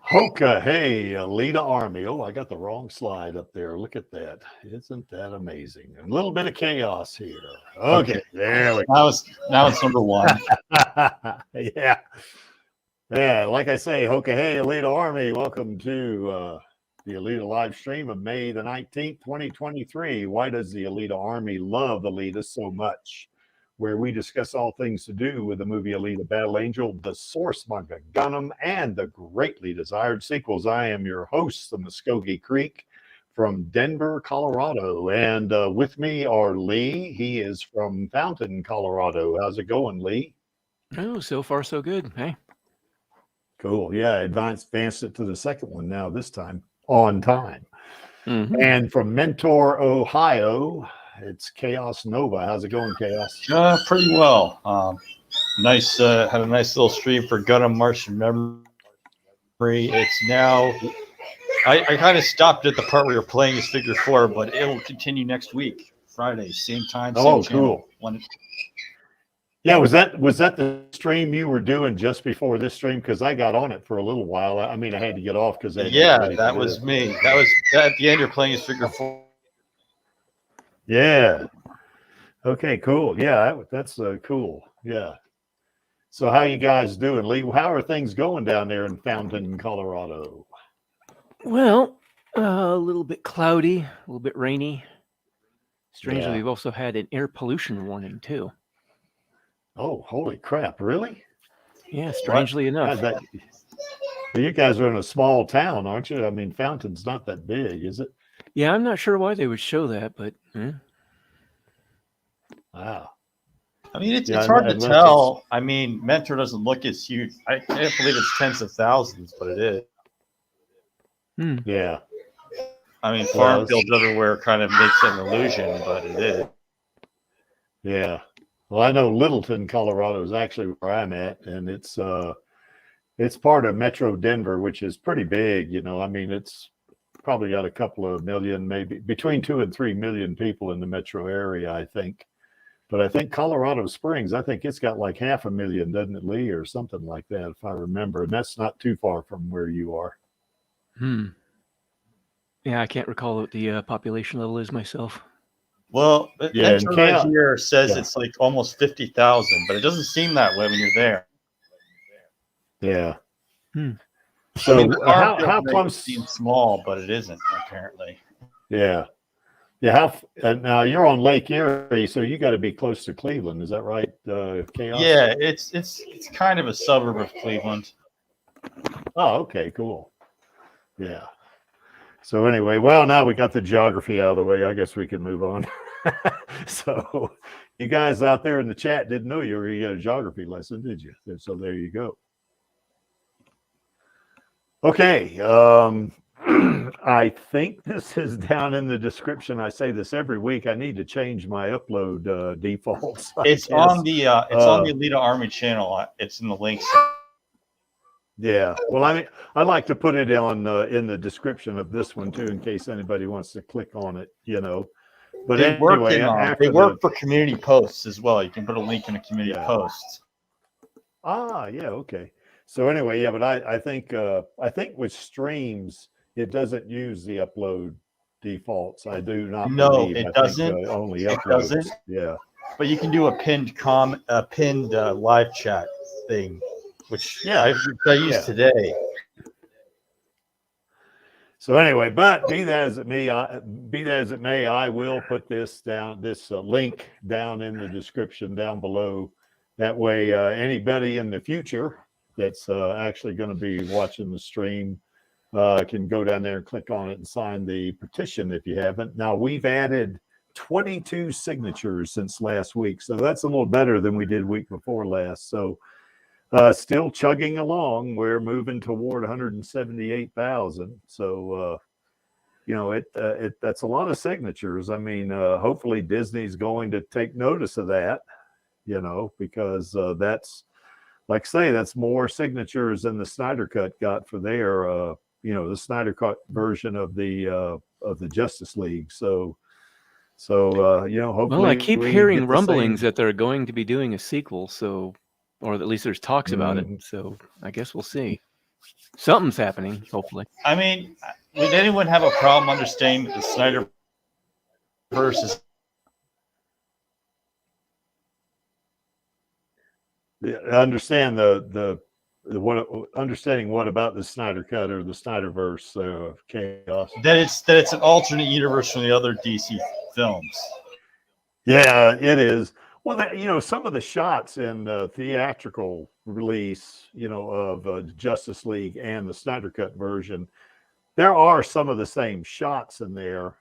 Hoka, hey, Alita Army. Oh, I got the wrong slide up there. Look at that. Isn't that amazing? A little bit of chaos here. Okay, there we now it's number one. go. Yeah. Yeah, like I say, Hoka, hey, Alita Army. Welcome to the Alita live stream of May the 19th, 2023. Why does the Alita Army love Alita so much? Where we discuss all things to do with the movie Alita Battle Angel, the source manga Gundam, and the greatly desired sequels. I am your host, the Muskogee Creek from Denver, Colorado. And with me are Lee. He is from Fountain, Colorado. How's it going, Lee? Oh, so far so good. Hey. Cool. Yeah, advanced it to the second one now, this time on time. Mm-hmm. And from Mentor, Ohio, it's Chaos Nova. How's it going, Chaos? Pretty well. Nice. Had a nice little stream for Gundam March in Memory. It's now. I kind of stopped at the part where you're playing as Figure 4, but it will continue next week, Friday, same time. Same channel. Cool. Yeah, was that the stream you were doing just before this stream? Because I got on it for a little while. I mean, I had to get off because that was me. That was at the end. You're playing as Figure 4. Yeah. Okay. Cool. Yeah, that's cool. Yeah. So, how you guys doing, Lee? How are things going down there in Fountain, Colorado? Well, a little bit cloudy, a little bit rainy. Strangely, we've also had an air pollution warning too. Oh, holy crap! Really? Yeah, strangely enough. You guys are in a small town, aren't you? I mean, Fountain's not that big, is it? Yeah, I'm not sure why they would show that, but wow. I mean, it's hard to tell. I mean, Mentor doesn't look as huge. I can't believe it's tens of thousands, but it is. Yeah. I mean, farm fields everywhere kind of makes an illusion, but it is. Yeah. Well, I know Littleton, Colorado is actually where I'm at, and it's part of Metro Denver, which is pretty big. You know, I mean, it's probably got a couple of million, maybe between 2 and 3 million people in the metro area, I think. But I think Colorado Springs, I think it's got like 500,000, doesn't it, Lee, or something like that, if I remember. And that's not too far from where you are. Yeah, I can't recall what the population level is myself. Well, Metro right here says it's like almost 50,000, but it doesn't seem that way when you're there. Yeah. So I mean, how close? Seems small, but it isn't apparently. Yeah. Yeah. Now you're on Lake Erie, so you got to be close to Cleveland. Is that right, Chaos? Yeah, it's kind of a suburb of Cleveland. Oh, okay, cool. Yeah. So anyway, well, now we got the geography out of the way. I guess we can move on. So you guys out there in the chat didn't know you were going to get a geography lesson, did you? So there you go. Okay. I think this is down in the description. I say this every week. I need to change my upload defaults. It's on the Alita Army channel. It's in the links. Yeah, well, I mean, I like to put it on in the description of this one too, in case anybody wants to click on it, you know. But they work for community posts as well. You can put a link in a community post. Ah, yeah, okay. So anyway, yeah, but I think with streams it doesn't use the upload defaults. I do not. No, it doesn't. Only uploads. It doesn't. Yeah, but you can do a pinned live chat thing. Which I used today. So anyway, but be that as it may, I will put this link down in the description down below. That way, anybody in the future that's actually going to be watching the stream can go down there and click on it and sign the petition if you haven't. Now we've added 22 signatures since last week, so that's a little better than we did week before last. So. Still chugging along. We're moving toward 178,000. So, you know, that's a lot of signatures. I mean, hopefully Disney's going to take notice of that, you know, because that's, like I say, that's more signatures than the Snyder Cut got for their, you know, the Snyder Cut version of the Justice League. So, you know, hopefully. Well, I keep hearing rumblings that they're going to be doing a sequel. So. Or at least there's talks about it, so I guess we'll see. Something's happening, hopefully. I mean, would anyone have a problem understanding that the Snyder versus understand understanding what about the Snyder Cut or the Snyderverse of chaos? that it's an alternate universe from the other DC films? Yeah, it is. Well, some of the shots in the theatrical release, of Justice League and the Snyder Cut version, there are some of the same shots in there,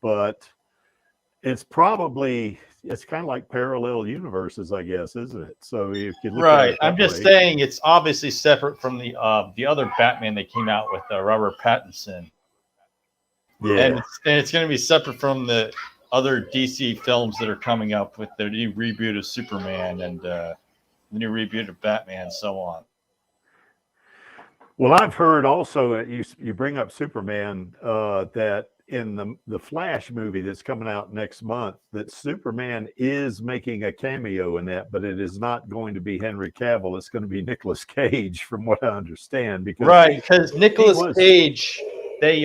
but it's kind of like parallel universes, I guess, isn't it? So if you look at it I'm that just way. saying it's obviously separate from the other Batman that came out with Robert Pattinson. Yeah. And it's going to be separate from the other DC films that are coming up with the new reboot of Superman and the new reboot of Batman and so on. Well, I've heard also you bring up Superman that in the Flash movie that's coming out next month, that Superman is making a cameo in that, but it is not going to be Henry Cavill. It's going to be Nicolas Cage, from what I understand. Because Nicolas Cage, they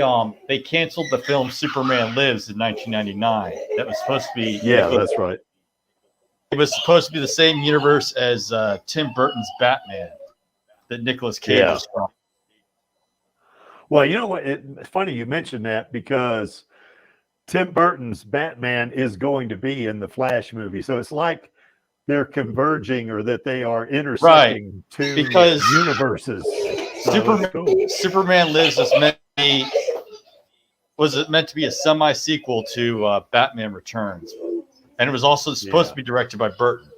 canceled the film Superman Lives in 1999. That was supposed to be that's right. It was supposed to be the same universe as Tim Burton's Batman that Nicolas Cage was from. Well, you know what? It's funny you mentioned that, because Tim Burton's Batman is going to be in the Flash movie. So it's like they're converging, or that they are intersecting two universes. Superman Lives was meant to be a semi-sequel to Batman Returns. And it was also supposed to be directed by Burton.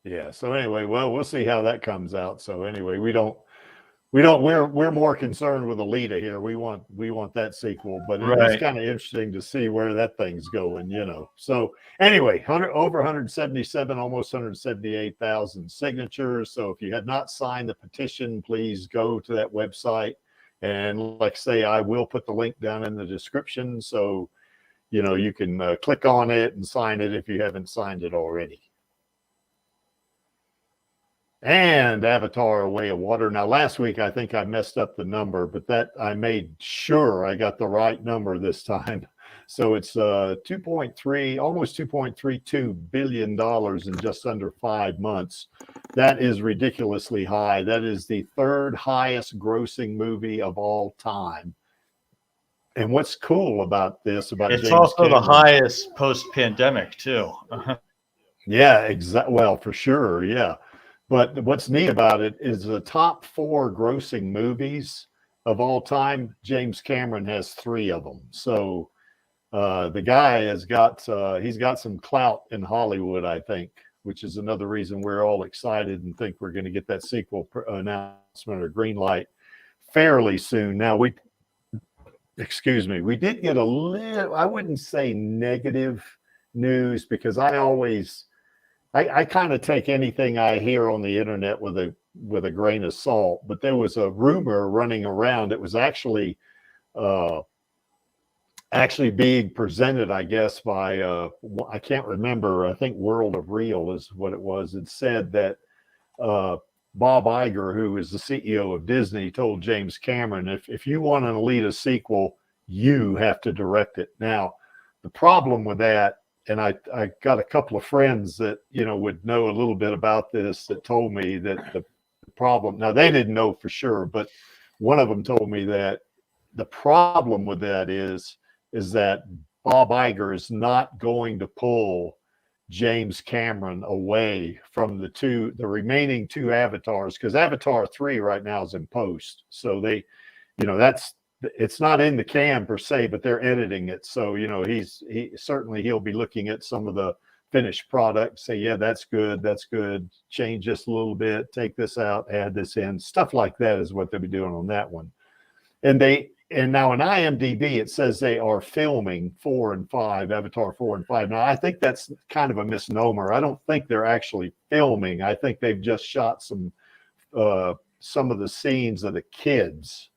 Yeah. So anyway, well, we'll see how that comes out. So anyway, we're more concerned with Alita here. We want that sequel, but it's kind of interesting to see where that thing's going, So anyway, over 177, almost 178,000 signatures. So if you had not signed the petition, please go to that website. And like I say, I will put the link down in the description. So, you can click on it and sign it if you haven't signed it already. And Avatar: A Way of Water. Now, last week, I think I messed up the number, but that I made sure I got the right number this time. So it's 2.3, almost $2.32 billion in just under 5 months. That is ridiculously high. That is the third highest grossing movie of all time. And what's cool about this, it's James also Cameron, the highest post-pandemic too. Yeah, exactly. Well, for sure. Yeah. But what's neat about it is the top 4 grossing movies of all time, James Cameron has 3 of them. So the guy has he's got some clout in Hollywood, I think, which is another reason we're all excited and think we're going to get that sequel announcement or green light fairly soon. Now, we did get a little, I wouldn't say negative news, because I kind of take anything I hear on the internet with a grain of salt. But there was a rumor running around. It was actually being presented, I guess, by I can't remember. I think World of Real is what it was. It said that Bob Iger, who is the CEO of Disney, told James Cameron, if you want an Alita sequel, you have to direct it. Now, the problem with that, and I got a couple of friends that, would know a little bit about this, that told me that the problem, now they didn't know for sure, but one of them told me that the problem with that is that Bob Iger is not going to pull James Cameron away from the remaining 2 avatars, because Avatar 3 right now is in post. So they, it's not in the can per se, but they're editing it. So, he'll be looking at some of the finished product, say, yeah, that's good. Change this a little bit, take this out, add this in, stuff like that is what they'll be doing on that one. And now in IMDb, it says they are filming 4 and 5, Avatar 4 and 5. Now, I think that's kind of a misnomer. I don't think they're actually filming. I think they've just shot some of the scenes of the kids,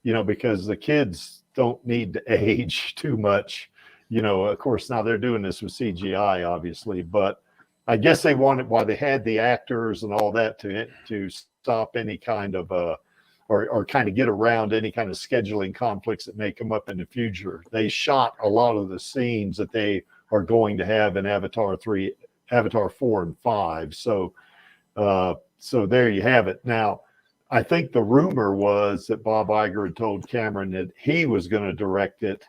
because the kids don't need to age too much. Of course, now they're doing this with CGI, obviously, but I guess they wanted, while they had the actors and all that, to stop any kind of or kind of get around any kind of scheduling conflicts that may come up in the future. They shot a lot of the scenes that they are going to have in Avatar 3, Avatar 4 and 5. So there you have it. Now, I think the rumor was that Bob Iger had told Cameron that he was going to direct it,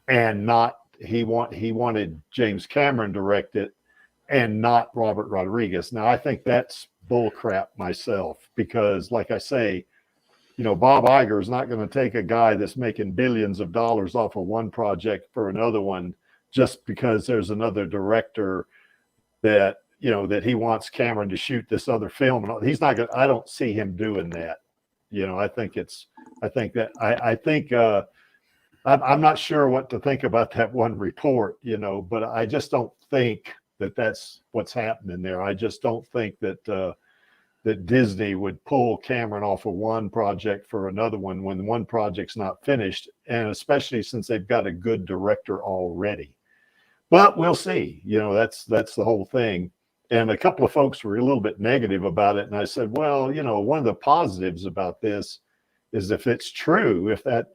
and not he wanted James Cameron to direct it and not Robert Rodriguez. Now, I think that's bullcrap myself, because like I say, Bob Iger is not going to take a guy that's making billions of dollars off of one project for another one just because there's another director that that he wants Cameron to shoot this other film. He's not going. I don't see him doing that. I'm not sure what to think about that one report. But I just don't think that that's what's happening there. I just don't think that Disney would pull Cameron off of one project for another one when one project's not finished, and especially since they've got a good director already. But we'll see. That's the whole thing. And a couple of folks were a little bit negative about it, and I said, well, one of the positives about this is if it's true, if that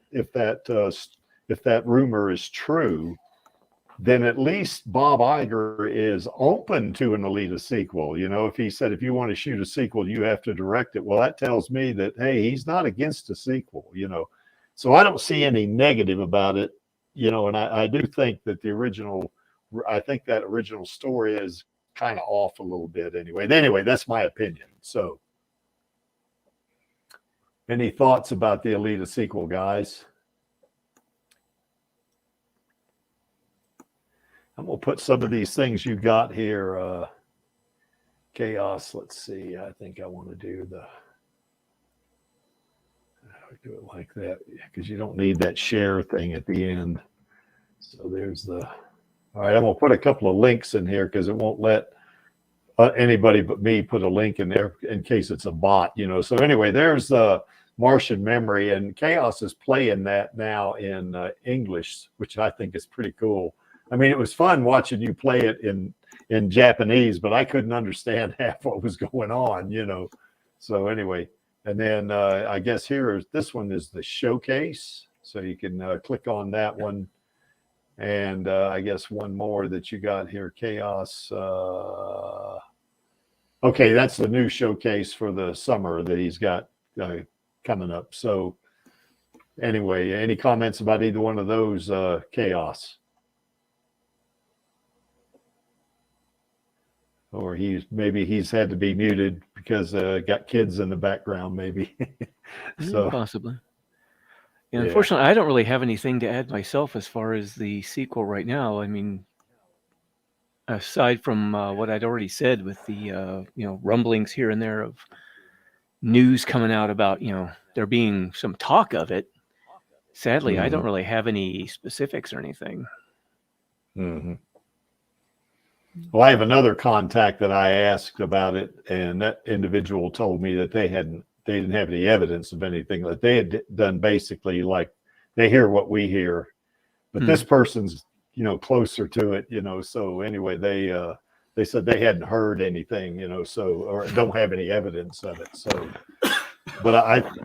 rumor is true, then at least Bob Iger is open to an Alita sequel. If he said, if you want to shoot a sequel, you have to direct it. Well, that tells me that, hey, he's not against a sequel, So I don't see any negative about it, and I do think that that original story is kind of off a little bit anyway. Anyway, that's my opinion. So any thoughts about the Alita sequel, guys? I'm going to put some of these things you got here. Chaos. Let's see. I think I want to do it like that because you don't need that share thing at the end. So there's all right. I'm going to put a couple of links in here because it won't let anybody but me put a link in there in case it's a bot, So anyway, there's the Martian Memory, and Chaos is playing that now in English, which I think is pretty cool. I mean, it was fun watching you play it in Japanese, but I couldn't understand half what was going on, So anyway, and then I guess this one is the showcase. So you can click on that one. And I guess one more that you got here, Chaos. Okay, that's the new showcase for the summer that he's got coming up. So anyway, any comments about either one of those, Chaos? Or maybe he's had to be muted because got kids in the background, maybe. So possibly. Yeah, unfortunately, I don't really have anything to add myself as far as the sequel right now. I mean, aside from what I'd already said with the rumblings here and there of news coming out about there being some talk of it. Sadly, I don't really have any specifics or anything. Mm-hmm. Well, I have another contact that I asked about it, and that individual told me that they didn't have any evidence of anything, that they had done basically like they hear what we hear, but this person's closer to it, So anyway, they said they hadn't heard anything, or don't have any evidence of it. So, but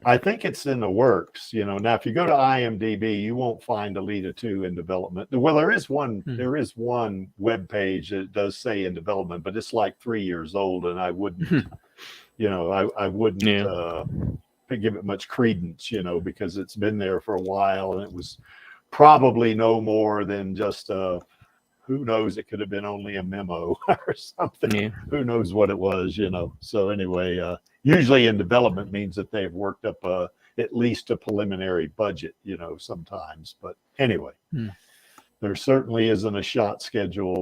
I think it's in the works, Now, if you go to IMDb, you won't find Alita 2 in development. Well, there is one web page that does say in development, but it's like 3 years old, and I wouldn't, I wouldn't give it much credence, because it's been there for a while, and it was probably no more than just who knows, it could have been only a memo or something. Yeah. Who knows what it was, So anyway, usually in development means that they've worked up at least a preliminary budget, sometimes. But anyway, there certainly isn't a shot schedule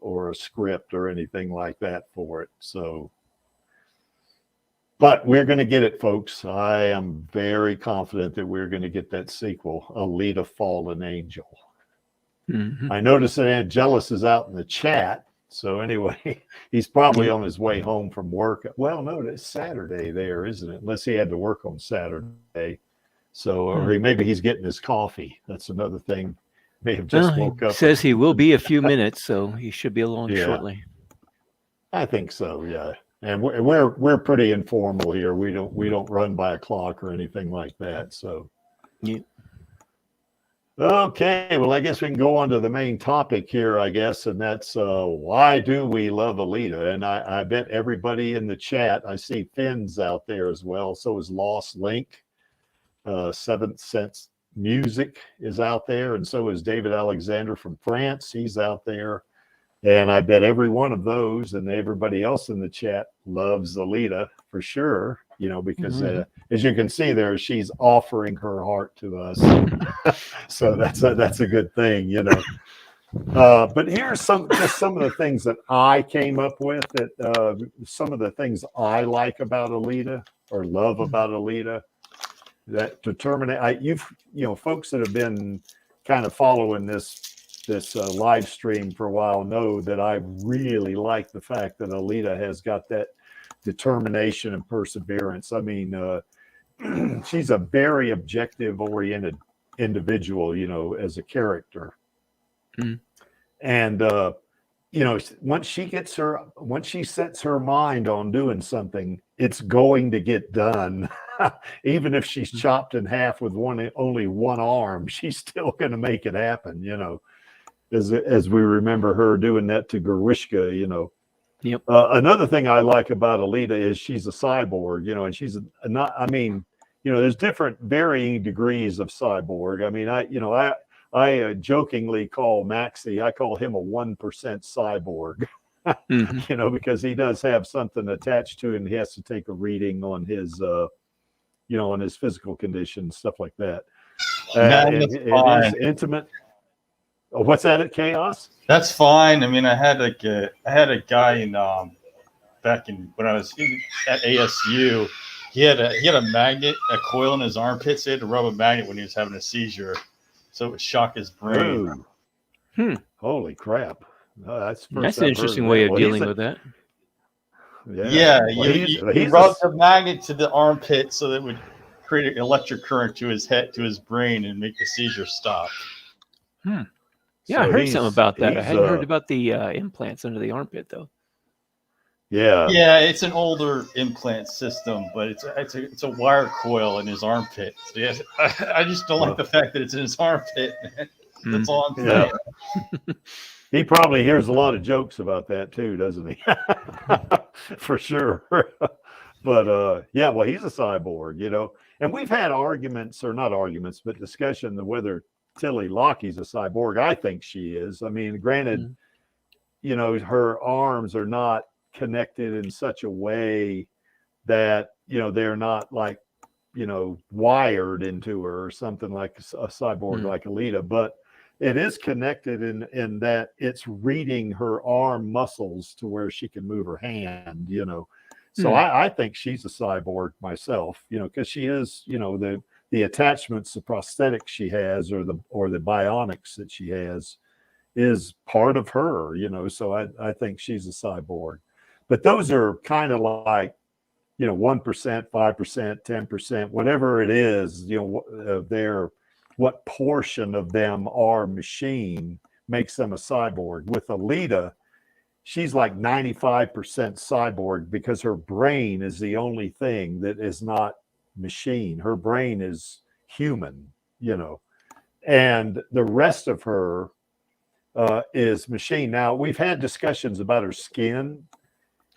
or a script or anything like that for it. So, but we're going to get it, folks. I am very confident that we're going to get that sequel, Alita Fallen Angel. Mm-hmm. I noticed that Angelus is out in the chat. So anyway, he's probably on his way home from work. Well, no, it's Saturday there, isn't it? Unless he had to work on Saturday. So, or maybe he's getting his coffee. That's another thing. May have just woke up. Says he will be a few minutes, so he should be along shortly. I think so, yeah. And we're pretty informal here. We don't run by a clock or anything like that. So Yeah. okay, well, I guess we can go on to the main topic here, I guess, and that's why do we love Alita? And I bet everybody in the chat, I see Finn's out there as well. So is Lost Link. Seventh Sense Music is out there, and so is David Alexander from France. He's out there. And I bet every one of those and everybody else in the chat loves Alita for sure, because as you can see there, she's offering her heart to us. So that's a good thing, But here's some of the things that I came up with that some of the things I like about Alita or love about Alita that determine folks that have been kind of following this live stream for a while know that I really like the fact that Alita has got that determination and perseverance. I mean, she's a very objective oriented individual, as a character. And, once she sets her mind on doing something, it's going to get done. Even if she's chopped in half with only one arm, she's still going to make it happen, as we remember her doing that to Gorishka, Yep. Another thing I like about Alita is she's a cyborg, and she's there's different varying degrees of cyborg. I mean, I jokingly call Maxie, I call him a 1% cyborg, because he does have something attached to him. He has to take a reading on his, on his physical condition, stuff like that. It is intimate. Oh, what's that at Chaos? That's fine. I mean, I had a guy in back in when I was at ASU. He had a magnet, a coil in his armpit. So he had to rub a magnet when he was having a seizure, so it would shock his brain. Holy crap! That's an interesting way of dealing with that. Yeah, he rubbed a magnet to the armpit so that it would create an electric current to his head, to his brain, and make the seizure stop. Yeah, I heard something about that. I hadn't heard about the implants under the armpit, though. Yeah, it's an older implant system, but it's a wire coil in his armpit. So yes, I just don't like the fact that it's in his armpit. That's all I'm saying. He probably hears a lot of jokes about that too, doesn't he? For sure. But well, he's a cyborg, and we've had arguments, or not arguments, but discussion of whether Tilly Lockie's a cyborg. I think she is. I mean, granted, her arms are not connected in such a way that, they're not like, wired into her or something like a cyborg like Alita, but it is connected in that it's reading her arm muscles to where she can move her hand, So I think she's a cyborg myself, because she is, the attachments, the prosthetics she has, or the bionics that she has, is part of her, So I think she's a cyborg. But those are kind of like, 1%, 5%, 10%, whatever it is, what portion of them are machine makes them a cyborg. With Alita, she's like 95% cyborg because her brain is the only thing that is not machine. Her brain is human, and the rest of her is machine. Now, we've had discussions about her skin,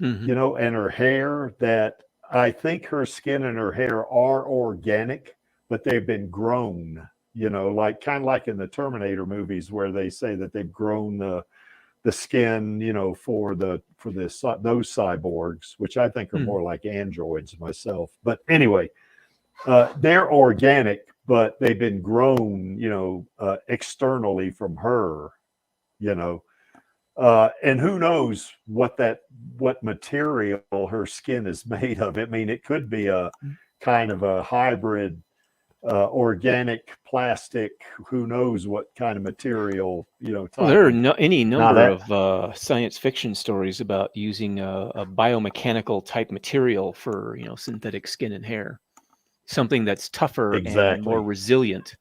and her hair, that I think her skin and her hair are organic, but they've been grown, like kind of like in the Terminator movies where they say that they've grown the skin, for those cyborgs, which I think are more like androids myself. But anyway, they're organic, but they've been grown, externally from her, and who knows what material her skin is made of. I mean, it could be a kind of a hybrid, organic plastic, who knows what kind of material, Well, there are any number of science fiction stories about using a biomechanical type material for, synthetic skin and hair. Something that's tougher and more resilient,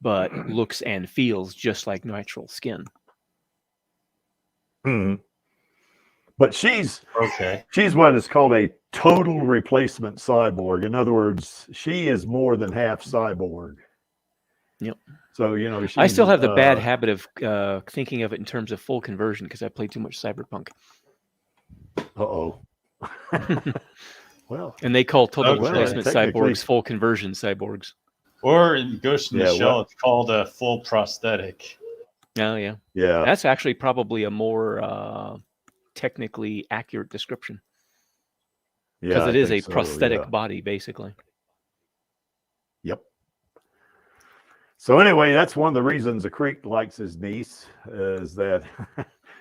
but looks and feels just like natural skin. But she's what is called a total replacement cyborg. In other words, she is more than half cyborg. Yep. So, you know, I still have the bad habit of thinking of it in terms of full conversion because I play too much Cyberpunk. Uh-oh. Well, and they call total Okay. replacement cyborgs full conversion cyborgs. Or in Ghost in the Shell, it's called a full prosthetic. Oh, yeah. Yeah. That's actually probably a more technically accurate description. Because it is a prosthetic body, basically. Yep. So anyway, that's one of the reasons the Creek likes his niece, is that,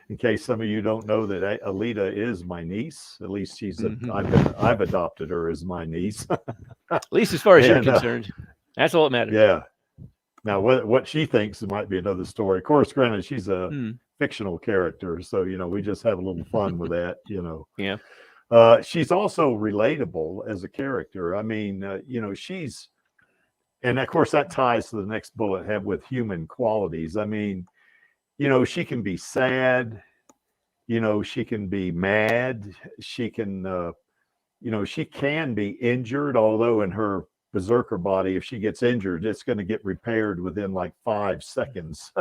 in case some of you don't know, that Alita is my niece. At least she's I've adopted her as my niece. At least as far as you're concerned. That's all that matters. Yeah. Now, what she thinks might be another story. Of course, granted, she's a fictional character, so, you know, we just have a little fun with that, you know. Yeah. She's also relatable as a character. I mean, you know, and of course that ties to the next bullet head with human qualities. I mean, you know, she can be sad, you know, she can be mad, she can, you know, she can be injured, although in her berserker body, if she gets injured, it's going to get repaired within like 5 seconds,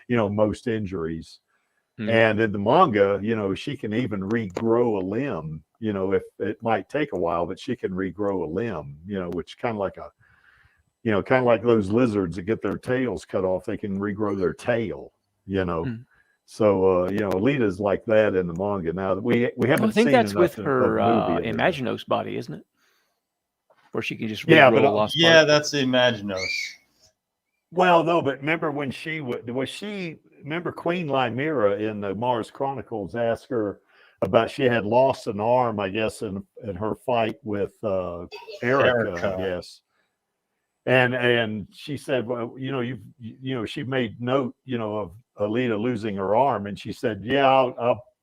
you know, most injuries. And in the manga, you know, she can even regrow a limb, you know, if it might take a while, but she can regrow a limb, you know, which kind of like kind of like those lizards that get their tails cut off, they can regrow their tail, you know. So, you know, Alita's like that in the manga. Now, we haven't seen that's with enough her movie Imaginos body, isn't it? Where she can just regrow a lost part. That's the Imaginos. Well, no, but remember when remember Queen Lymira in the Mars Chronicles asked her about, she had lost an arm, I guess, in her fight with Erica, I guess. And she said, well, you know, she made note, you know, of Alita losing her arm, and she said, yeah,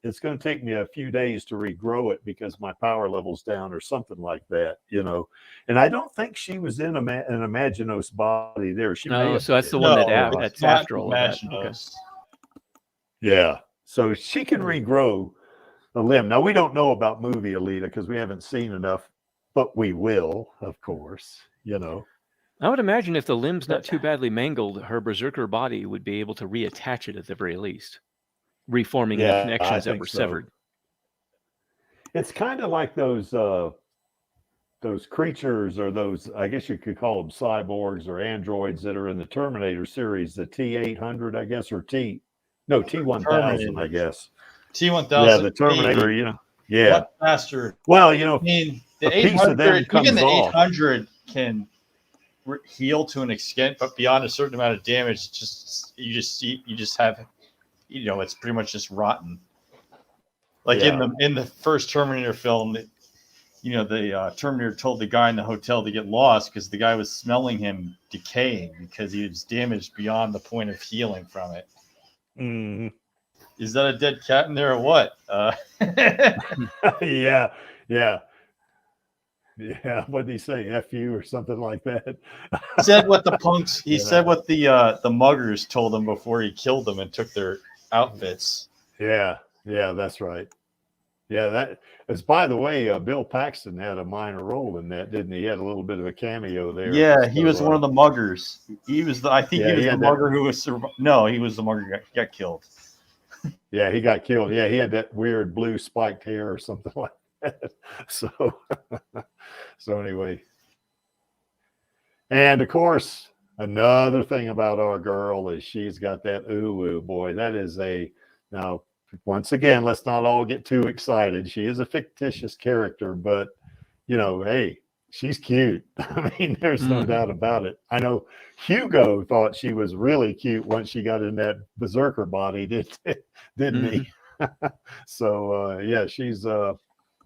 it's going to take me a few days to regrow it because my power level's down, or something like that, you know. And I don't think she was in an Imaginos body there. She so that's the one that's after all of that. Okay. Yeah, so she can regrow a limb. Now, we don't know about movie Alita because we haven't seen enough, but we will, of course, you know. I would imagine if the limb's not too badly mangled, her berserker body would be able to reattach it at the very least, reforming the connections that were severed. It's kind of like those creatures, or those, I guess you could call them cyborgs or androids, that are in the Terminator series, the T-800, I guess, or T-1000, I guess. T-1000. Yeah, the Terminator, you know. Yeah. What faster? Well, you know, I mean, the a piece of them comes even the off. 800 can heal to an extent, but beyond a certain amount of damage, you just have, you know, it's pretty much just rotten. Like in the first Terminator film, you know, the Terminator told the guy in the hotel to get lost because the guy was smelling him decaying because he was damaged beyond the point of healing from it. Is that a dead cat in there or what? Yeah. What did he say? F you or something like that? He said what the punks. He said what the muggers told him before he killed them and took their outfits. Yeah, that's right. Yeah, that is. By the way, Bill Paxton had a minor role in that, didn't he? He had a little bit of a cameo there. Yeah, he was one of the muggers. He was I think he was the mugger who was. No, he was the mugger who got killed. Yeah, he got killed. Yeah, he had that weird blue spiked hair or something like that. So anyway. And of course, another thing about our girl is she's got that ooh boy. That is now, once again, let's not all get too excited. She is a fictitious character, but, you know, hey, she's cute. I mean, there's no doubt about it. I know Hugo thought she was really cute once she got in that berserker body, didn't he? So, yeah, she's, you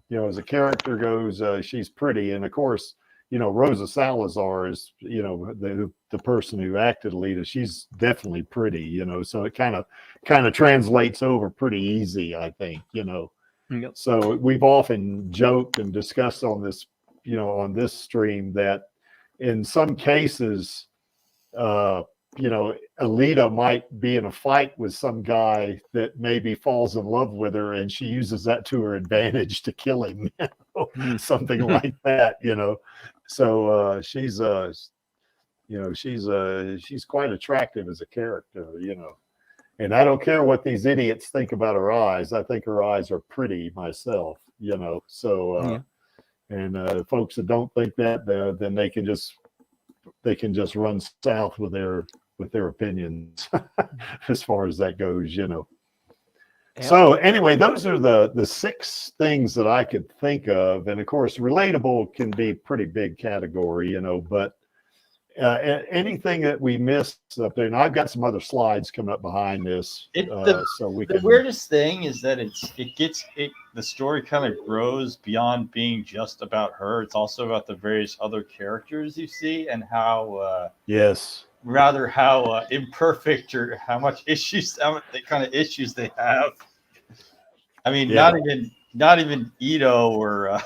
know, as a character goes, she's pretty. And of course, you know, Rosa Salazar is, you know, the person who acted Alita. She's definitely pretty, you know, so it kind of translates over pretty easy, I think, you know. Yep. So we've often joked and discussed on this, you know, on this stream, that in some cases, you know, Alita might be in a fight with some guy that maybe falls in love with her, and she uses that to her advantage to kill him, you know, something like that, you know. So she's you know, she's quite attractive as a character, you know. And I don't care what these idiots think about her eyes. I think her eyes are pretty myself, you know. So and folks that don't think that, then they can just run south with their opinions as far as that goes, you know. Yep. So anyway, those are the 6 things that I could think of. And of course, relatable can be a pretty big category, you know, but anything that we missed up there, and I've got some other slides coming up behind this. So we the can. weirdest thing is that the story kind of grows beyond being just about her. It's also about the various other characters you see and how Yes. rather how imperfect or how much issues, the kind of issues they have. I mean, Yeah. not even Ito or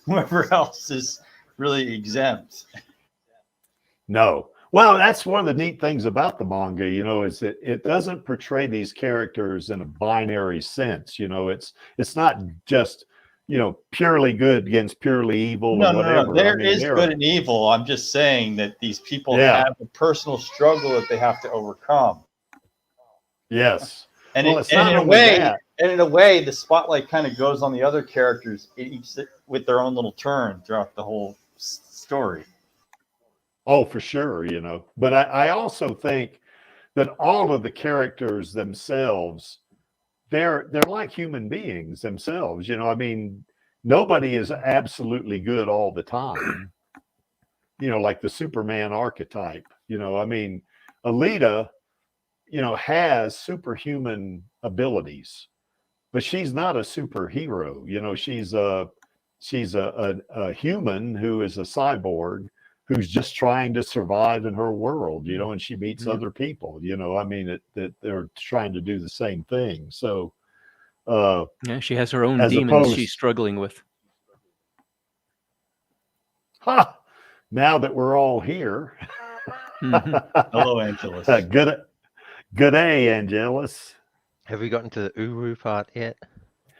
whoever else is really exempt. No. Well, that's one of the neat things about the manga, you know, is that it doesn't portray these characters in a binary sense. You know, it's not just, you know, purely good against purely evil or whatever. There is good and evil. I'm just saying that these people have a personal struggle that they have to overcome. Yes. And, well, in a way, the spotlight kind of goes on the other characters each with their own little turn throughout the whole story. Oh, for sure, you know. But I also think that all of the characters themselves, they're like human beings themselves. You know, I mean, nobody is absolutely good all the time. You know, like the Superman archetype. You know, I mean, Alita, you know, has superhuman abilities, but she's not a superhero. You know, she's a human who is a cyborg who's just trying to survive in her world, you know, and she meets other people, you know, I mean, that they're trying to do the same thing. So, yeah, she has her own demons she's struggling with. Now that we're all here. Hello, Angelus. Good day, Angelus. Have we gotten to the Uru part yet?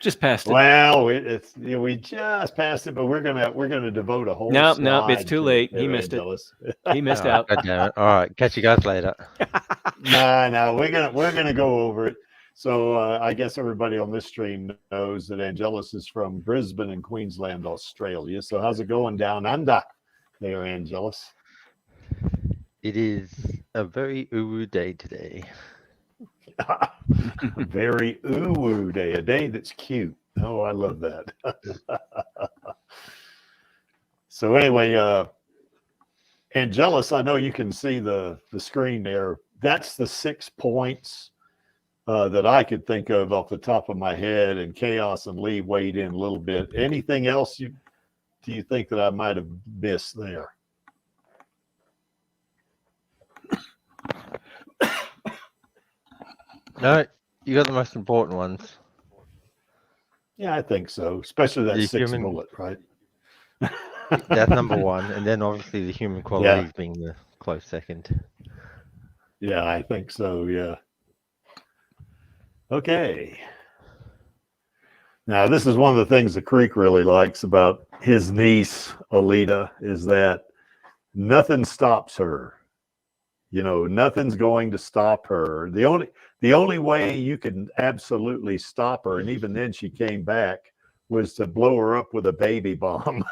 Just passed it. Well, we just passed it, but we're gonna devote a whole. No, it's too late. He missed it. He missed out. God damn it. All right, catch you guys later. No, we're gonna go over it. So I guess everybody on this stream knows that Angelus is from Brisbane in Queensland, Australia. So how's it going down under there, Angelus? It is a very Uru day today. Very uwu day, a day that's cute. Oh, I love that. So anyway, Angelus, I know you can see the screen there. That's the 6 points that I could think of off the top of my head, and Chaos and Lee weighed in a little bit. Anything else do you think that I might have missed there? No, you got the most important ones. Yeah, I think so. Especially that 6 bullet, right? That's number 1, and then obviously the human qualities being the close second. Yeah, I think so. Yeah. Okay. Now, this is one of the things that Creek really likes about his niece, Alita, is that nothing stops her. You know, nothing's going to stop her. The only way you can absolutely stop her, and even then she came back, was to blow her up with a baby bomb.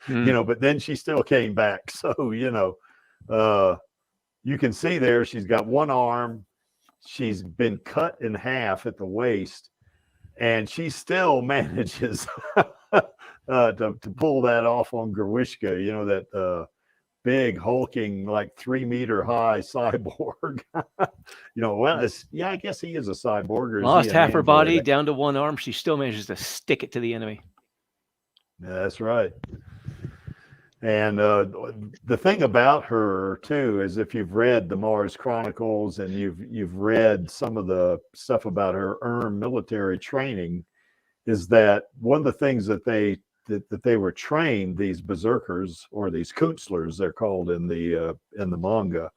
You know, but then she still came back. So, you know, you can see there she's got one arm. She's been cut in half at the waist, and she still manages to pull that off on Gerwishka, you know, that big hulking, like 3 meter high cyborg. You know, well, I guess he is a cyborg. Lost half her body down to one arm. She still manages to stick it to the enemy. That's right. And the thing about her too is, if you've read the Mars Chronicles and you've read some of the stuff about her military training, is that one of the things that they were trained, these berserkers, or these Künstlers they're called in the manga,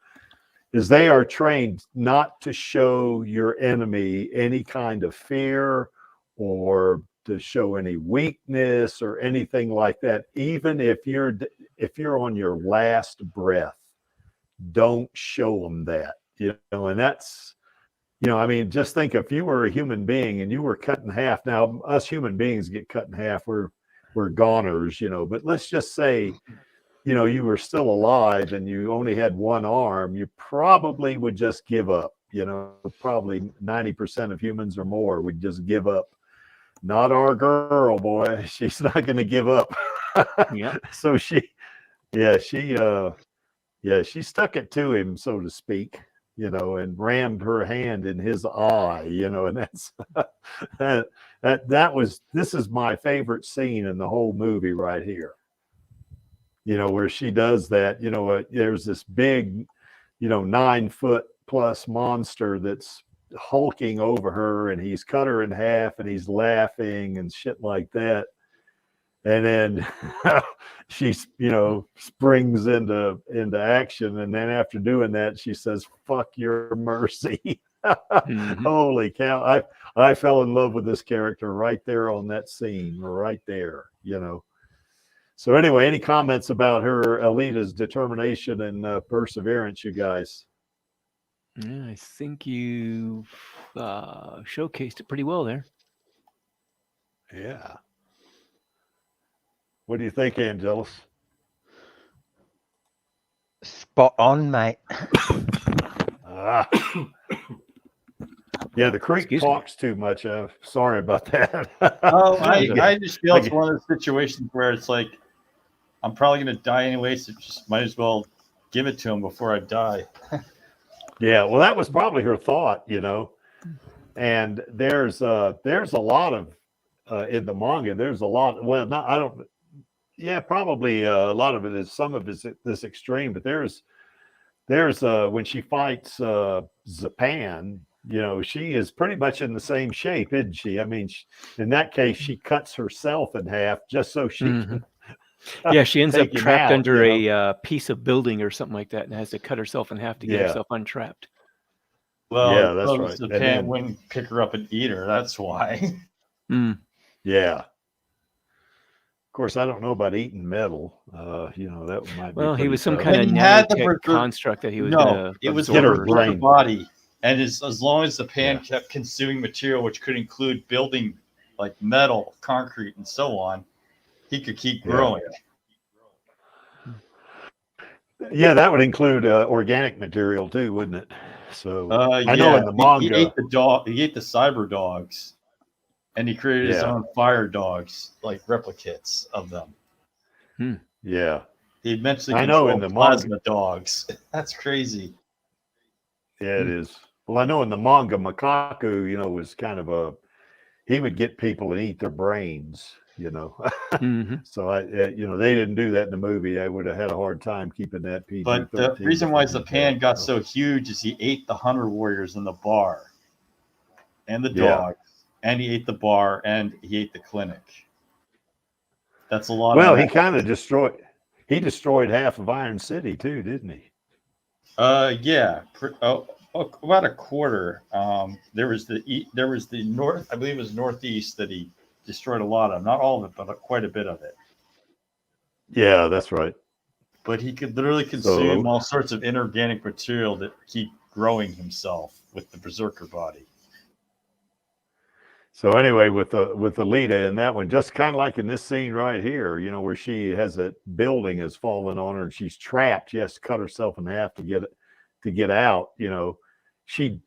is they are trained not to show your enemy any kind of fear or to show any weakness or anything like that. Even if you're on your last breath, don't show them that, you know. And that's, you know, I mean, just think if you were a human being and you were cut in half. Now, us human beings get cut in half. We're goners, you know, but let's just say, you know, you were still alive and you only had one arm, you probably would just give up. You know, probably 90% of humans or more would just give up. Not our girl, boy. She's not going to give up. Yeah. So she stuck it to him, so to speak, you know, and rammed her hand in his eye, you know, and that's this is my favorite scene in the whole movie right here. You know, where she does that, you know, there's this big, you know, 9-foot plus monster that's hulking over her, and he's cut her in half and he's laughing and shit like that. And then she's, you know, springs into action. And then after doing that, she says, "Fuck your mercy." Mm-hmm. Holy cow. I fell in love with this character right there on that scene, right there, you know. So anyway, any comments about her, Alita's determination and perseverance, you guys? Yeah, I think you showcased it pretty well there. Yeah. What do you think, Angelus? Spot on, mate. Yeah, the creek talks too much. Sorry about that. Oh, I just feel it's one of those situations where it's like, I'm probably going to die anyway, so just might as well give it to him before I die. Yeah, well, that was probably her thought, you know. And there's a lot of in the manga. There's a lot. Well, not I don't. Yeah, probably a lot of it is, some of it is this extreme, but there's when she fights Zapan, you know, she is pretty much in the same shape, isn't she? I mean, in that case, she cuts herself in half just so she can. Yeah, she ends up trapped under a piece of building or something like that, and has to cut herself in half to get herself untrapped. Well, yeah, that's right. Japan wouldn't pick her up and eat her. That's why. Yeah. Of course, I don't know about eating metal. You know, that might be. Well, he was some tough. kind of nanotech construct that he was going to. It was her brain body, and as long as the pan kept consuming material, which could include building like metal, concrete, and so on, he could keep growing. Yeah, that would include organic material too, wouldn't it? So I know in the manga, he ate the dog. He ate the cyber dogs, and he created his own fire dogs, like replicates of them. Yeah, he eventually I know in the plasma dogs. That's crazy. Yeah, it is. Well, I know in the manga, Makaku, you know, was kind of he would get people and eat their brains. You know, so you know, they didn't do that in the movie. I would have had a hard time keeping that PG. But the reason why Zapan got so huge is he ate the hunter warriors in the bar, and the dogs, and he ate the bar, and he ate the clinic. That's a lot. Well, he kind of destroyed half of Iron City too, didn't he? Yeah, about a quarter. There was the north. I believe it was northeast that he destroyed a lot of, not all of it, but quite a bit of it. Yeah, that's right. But he could literally consume all sorts of inorganic material that keep growing himself with the berserker body. So anyway, with Alita in that one, just kind of like in this scene right here, you know, where she has a building has fallen on her and she's trapped. She has to cut herself in half to get out. You know, she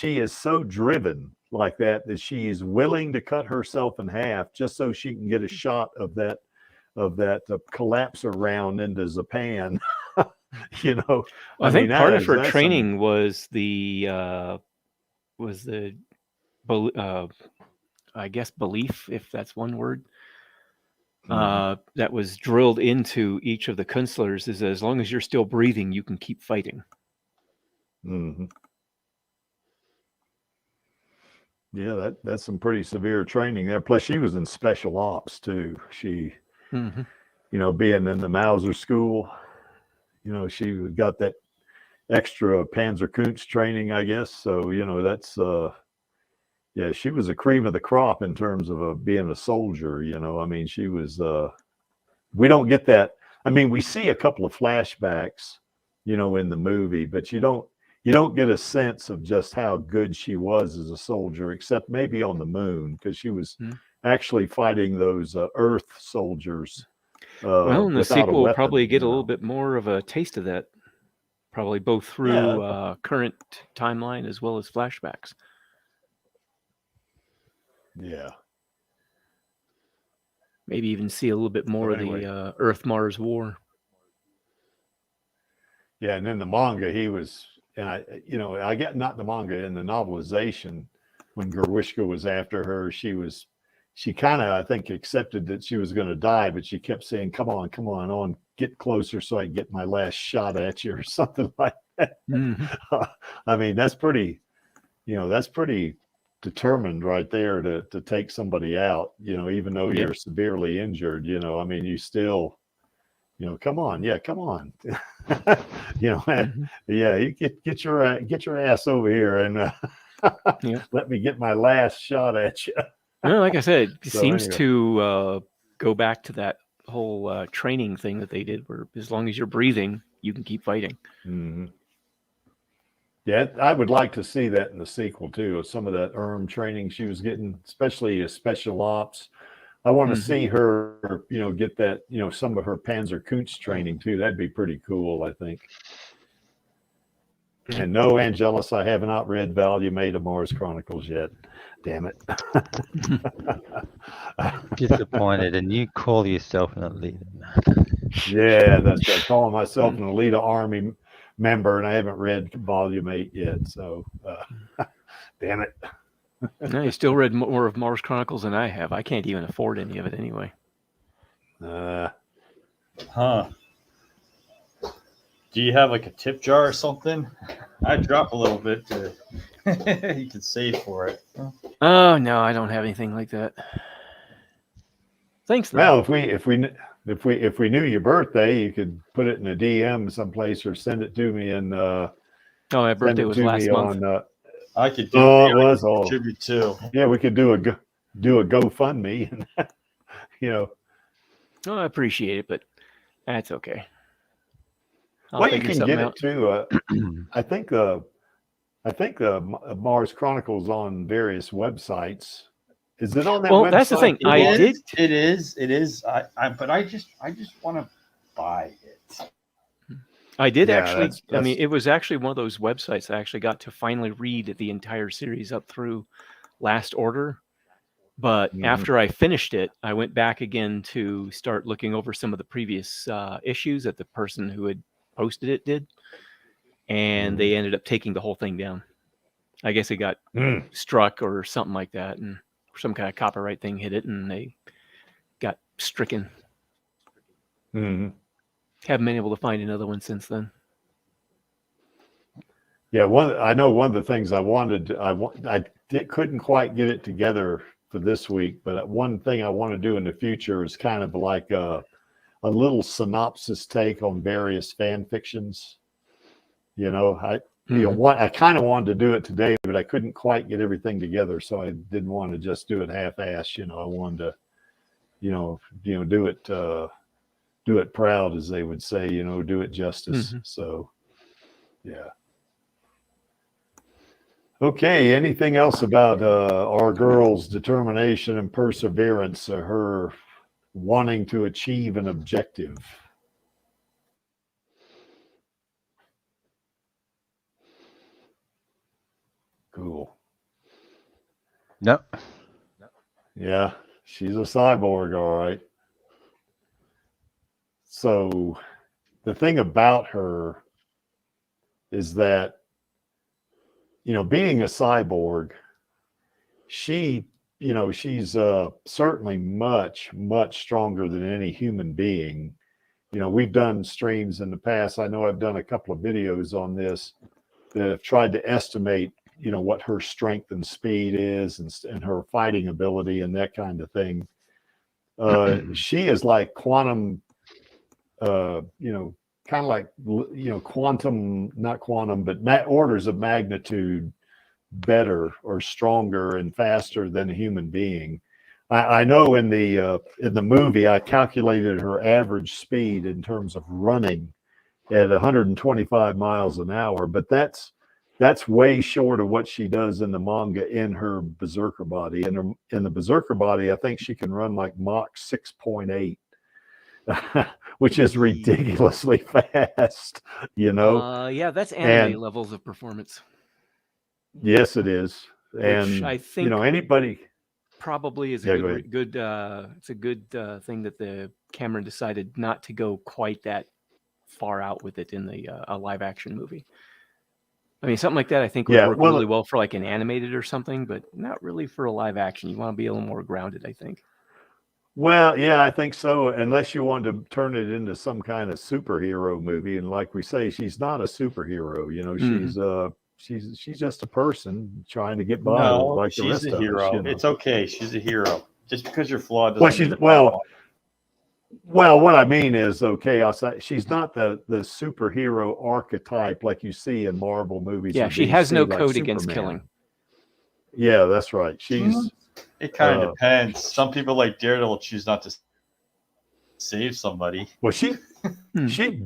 is so driven like that she is willing to cut herself in half just so she can get a shot of that collapse around into Zapan. You know, I think part of her training was the I guess belief, if that's one word, that was drilled into each of the Künstlers, is as long as you're still breathing, you can keep fighting. Yeah, that's some pretty severe training there. Plus, she was in special ops too. She, you know, being in the Mauser school, you know, she got that. extra Panzerkunst training, I guess. So, you know, that's yeah, she was a cream of the crop in terms of being a soldier, you know. I mean, she was we don't get that. I mean, we see a couple of flashbacks, you know, in the movie, but you don't get a sense of just how good she was as a soldier, except maybe on the moon, because she was actually fighting those Earth soldiers. Well, in the without a sequel, we'll weapon, probably get you a little know. bit more of a taste of that, probably both Yeah. through current timeline as well as flashbacks. Yeah. Maybe even see a little bit more So of anyway. the Earth-Mars war. Yeah, and in the manga, he was, and I get not the manga, in the novelization, when Gerwishka was after her, she kind of, I think, accepted that she was going to die, but she kept saying, come on, get closer so I can get my last shot at you, or something like that. I mean, that's pretty determined right there to take somebody out, you know, even though you're severely injured, you know. I mean, you still, you know, come on, you know, yeah, you get your ass over here and let me get my last shot at you. Well, like I said, it So seems anyway. to go back to that whole training thing that they did, where as long as you're breathing, you can keep fighting. Mm-hmm. Yeah, I would like to see that in the sequel too. Some of that training she was getting, especially as special ops. I want to see her, you know, get that, you know, some of her Panzerkunst training too. That'd be pretty cool, I think. And no, Angelus, I have not read Volume 8 of Mars Chronicles yet. Damn it. Disappointed, and you call yourself an Alita. Yeah, that's right. Calling myself an Alita Army member, and I haven't read Volume 8 yet. So, damn it. No, you still read more of Mars Chronicles than I have. I can't even afford any of it anyway. Do you have like a tip jar or something? I drop a little bit to you can save for it. Oh no, I don't have anything like that. Thanks, though. Well, if we knew your birthday, you could put it in a DM someplace or send it to me. And oh, my birthday was last month. I could do. It was tribute too. Yeah, we could do a GoFundMe. You know. Oh, I appreciate it, but that's okay. Well, you can get it too. I think Mars Chronicles on various websites. Is it on that website? That's the thing. It is. But I just want to buy it. I did actually. I mean, it was actually one of those websites I actually got to finally read the entire series up through Last Order. But after I finished it, I went back again to start looking over some of the previous issues that the person who had posted it did, and they ended up taking the whole thing down. I guess it got struck or something like that, and some kind of copyright thing hit it, and they got stricken. Haven't been able to find another one since then. Yeah, I know one of the things I couldn't quite get it together for this week, but one thing I want to do in the future is kind of like a little synopsis take on various fan fictions. You know, I kind of wanted to do it today, but I couldn't quite get everything together, so I didn't want to just do it half-assed. You know, I wanted to, do it proud, as they would say. You know, do it justice. So, yeah. Okay. Anything else about our girl's determination and perseverance, or her wanting to achieve an objective? Cool. No. Yeah, she's a cyborg, all right. So the thing about her is that, you know, being a cyborg, she's certainly much, much stronger than any human being. You know, we've done streams in the past. I know I've done a couple of videos on this that have tried to estimate, you know, what her strength and speed is, and her fighting ability and that kind of thing. She is like quantum kind of like, you know, quantum, not quantum, but orders of magnitude better or stronger and faster than a human being. I know in the movie, I calculated her average speed in terms of running at 125 miles an hour, but that's way short of what she does in the manga in her berserker body. In the berserker body, I think she can run like Mach 6.8, which is ridiculously fast, you know. Yeah, that's anime And levels of performance. yes, it is. Which And I think, you know, anybody probably is Yeah, a go ahead. good it's a good thing that the Cameron decided not to go quite that far out with it in the a live action movie. I mean, something like that I think would Yeah, work well, really well for like an animated or something, but not really for a live action. You want to be a little more grounded, I think. Well, yeah, I think so. Unless you want to turn it into some kind of superhero movie, and like we say, she's not a superhero. You know, she's just a person trying to get by No, like the she's rest a of us. hero. You know. It's okay. She's a hero. Just because you're flawed doesn't Well, mean she's you're not well. flawed. Well, what I mean is, okay, I'll say she's not the superhero archetype like you see in Marvel movies. Yeah, or she has DC, no like code against Superman. killing. Yeah, that's right. She's It kind of depends. Some people like Daredevil choose not to save somebody. well, she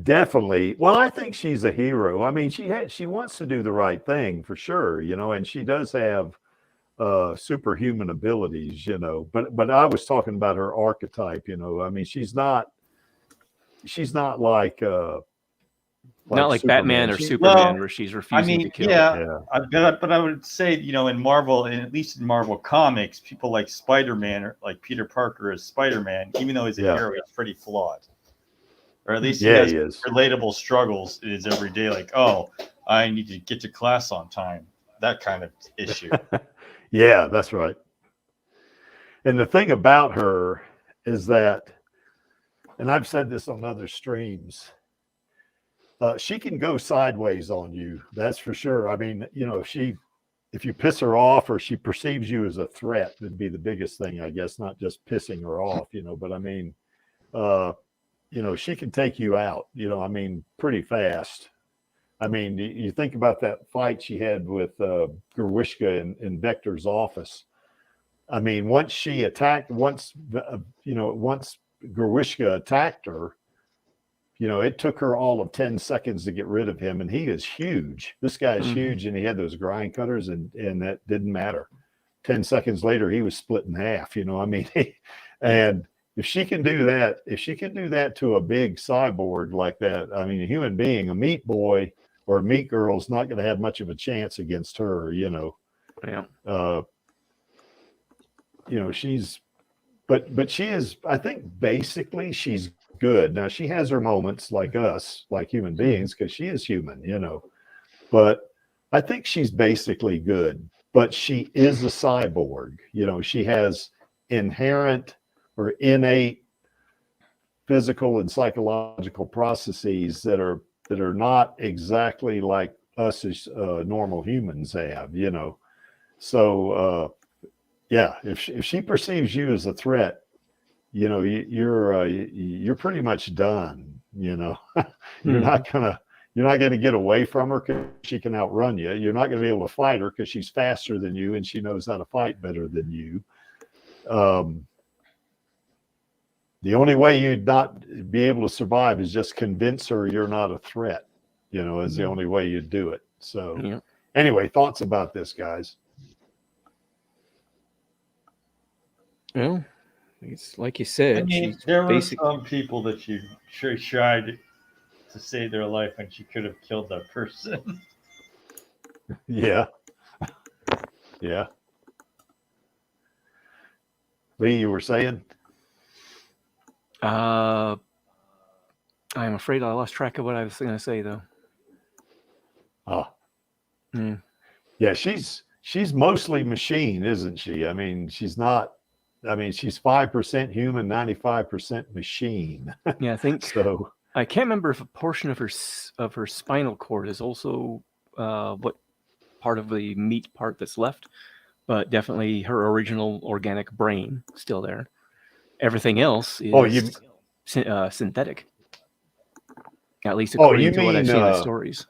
definitely. Well, I think she's a hero. I mean, she wants to do the right thing for sure, you know, and she does have superhuman abilities, you know. But I was talking about her archetype, you know. I mean, she's not like Not like Superman. Batman or She- Superman, Well, where she's I refusing mean, to kill. yeah, but I would say, you know, in Marvel, and at least in Marvel comics, people like Spider-Man or like Peter Parker as Spider-Man, even though he's a hero, he's pretty flawed. Or at least he has he is. relatable struggles in his everyday, like, oh, I need to get to class on time. That kind of issue. Yeah, that's right. And the thing about her is that, and I've said this on other streams, she can go sideways on you. That's for sure. I mean, you know, if you piss her off or she perceives you as a threat, would be the biggest thing, I guess, not just pissing her off, you know, but I mean, you know, she can take you out, you know, I mean, pretty fast. I mean, you think about that fight she had with Gerwishka in Vector's office. I mean, once Gerwishka attacked her, you know, it took her all of 10 seconds to get rid of him. And he is huge. This guy is huge. And he had those grind cutters and that didn't matter. 10 seconds later, he was split in half, you know, I mean, and if she can do that to a big cyborg like that, I mean, a human being, a meat boy or a meat girl is not going to have much of a chance against her, you know. Yeah. You know, but she is, I think basically she's good. Now she has her moments like us, like human beings, because she is human, you know, but I think she's basically good, but she is a cyborg. You know, she has inherent or innate physical and psychological processes that are not exactly like us as normal humans have, you know. So yeah, if she perceives you as a threat, you know, you're pretty much done, you know. You're not gonna get away from her because she can outrun you. You're not gonna be able to fight her because she's faster than you and she knows how to fight better than you. The only way you'd not be able to survive is just convince her you're not a threat, you know, is the only way you'd do it. So anyway, thoughts about this, guys? Well, it's like you said. I mean, there were some people that you sure tried to save their life and she could have killed that person. Yeah. Yeah. Lee, you were saying? I'm afraid I lost track of what I was going to say, though. Oh. Yeah, she's mostly machine, isn't she? I mean, she's 5% human, 95% machine. Yeah, I think so. I can't remember if a portion of her spinal cord is also what part of the meat part that's left, but definitely her original organic brain still there. Everything else is synthetic. At least Oh, according you to what I've mean, seen in the stories.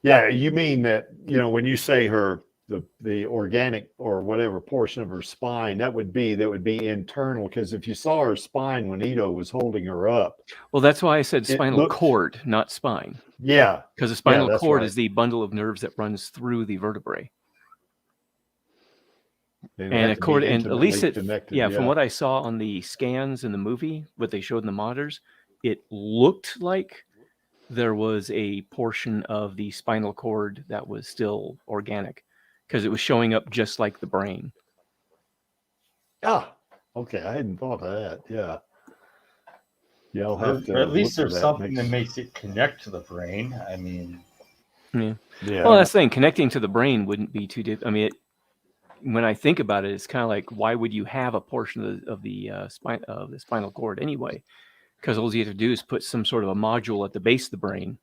yeah, you mean that, when you say the organic or whatever portion of her spine, that would be internal, because if you saw her spine when Ito was holding her up, Well, that's why I said it spinal looked, cord, not spine, yeah, because the yeah, spinal that's cord right. is the bundle of nerves that runs through the vertebrae. It And had to be at least intimately connected. from Yeah. what I saw on the scans in the movie, what they showed in the monitors, it looked like there was a portion of the spinal cord that was still organic, because it was showing up just like the brain. Ah, okay. I hadn't thought of that. Yeah. Yeah, I'll Or have to at look least for there's that. something that makes it connect to the brain. I mean, Yeah. Yeah. Well, that's the thing. Connecting to the brain wouldn't be too I mean, when I think about it, it's kind of like, why would you have a portion of the spinal cord anyway? Because all you have to do is put some sort of a module at the base of the brain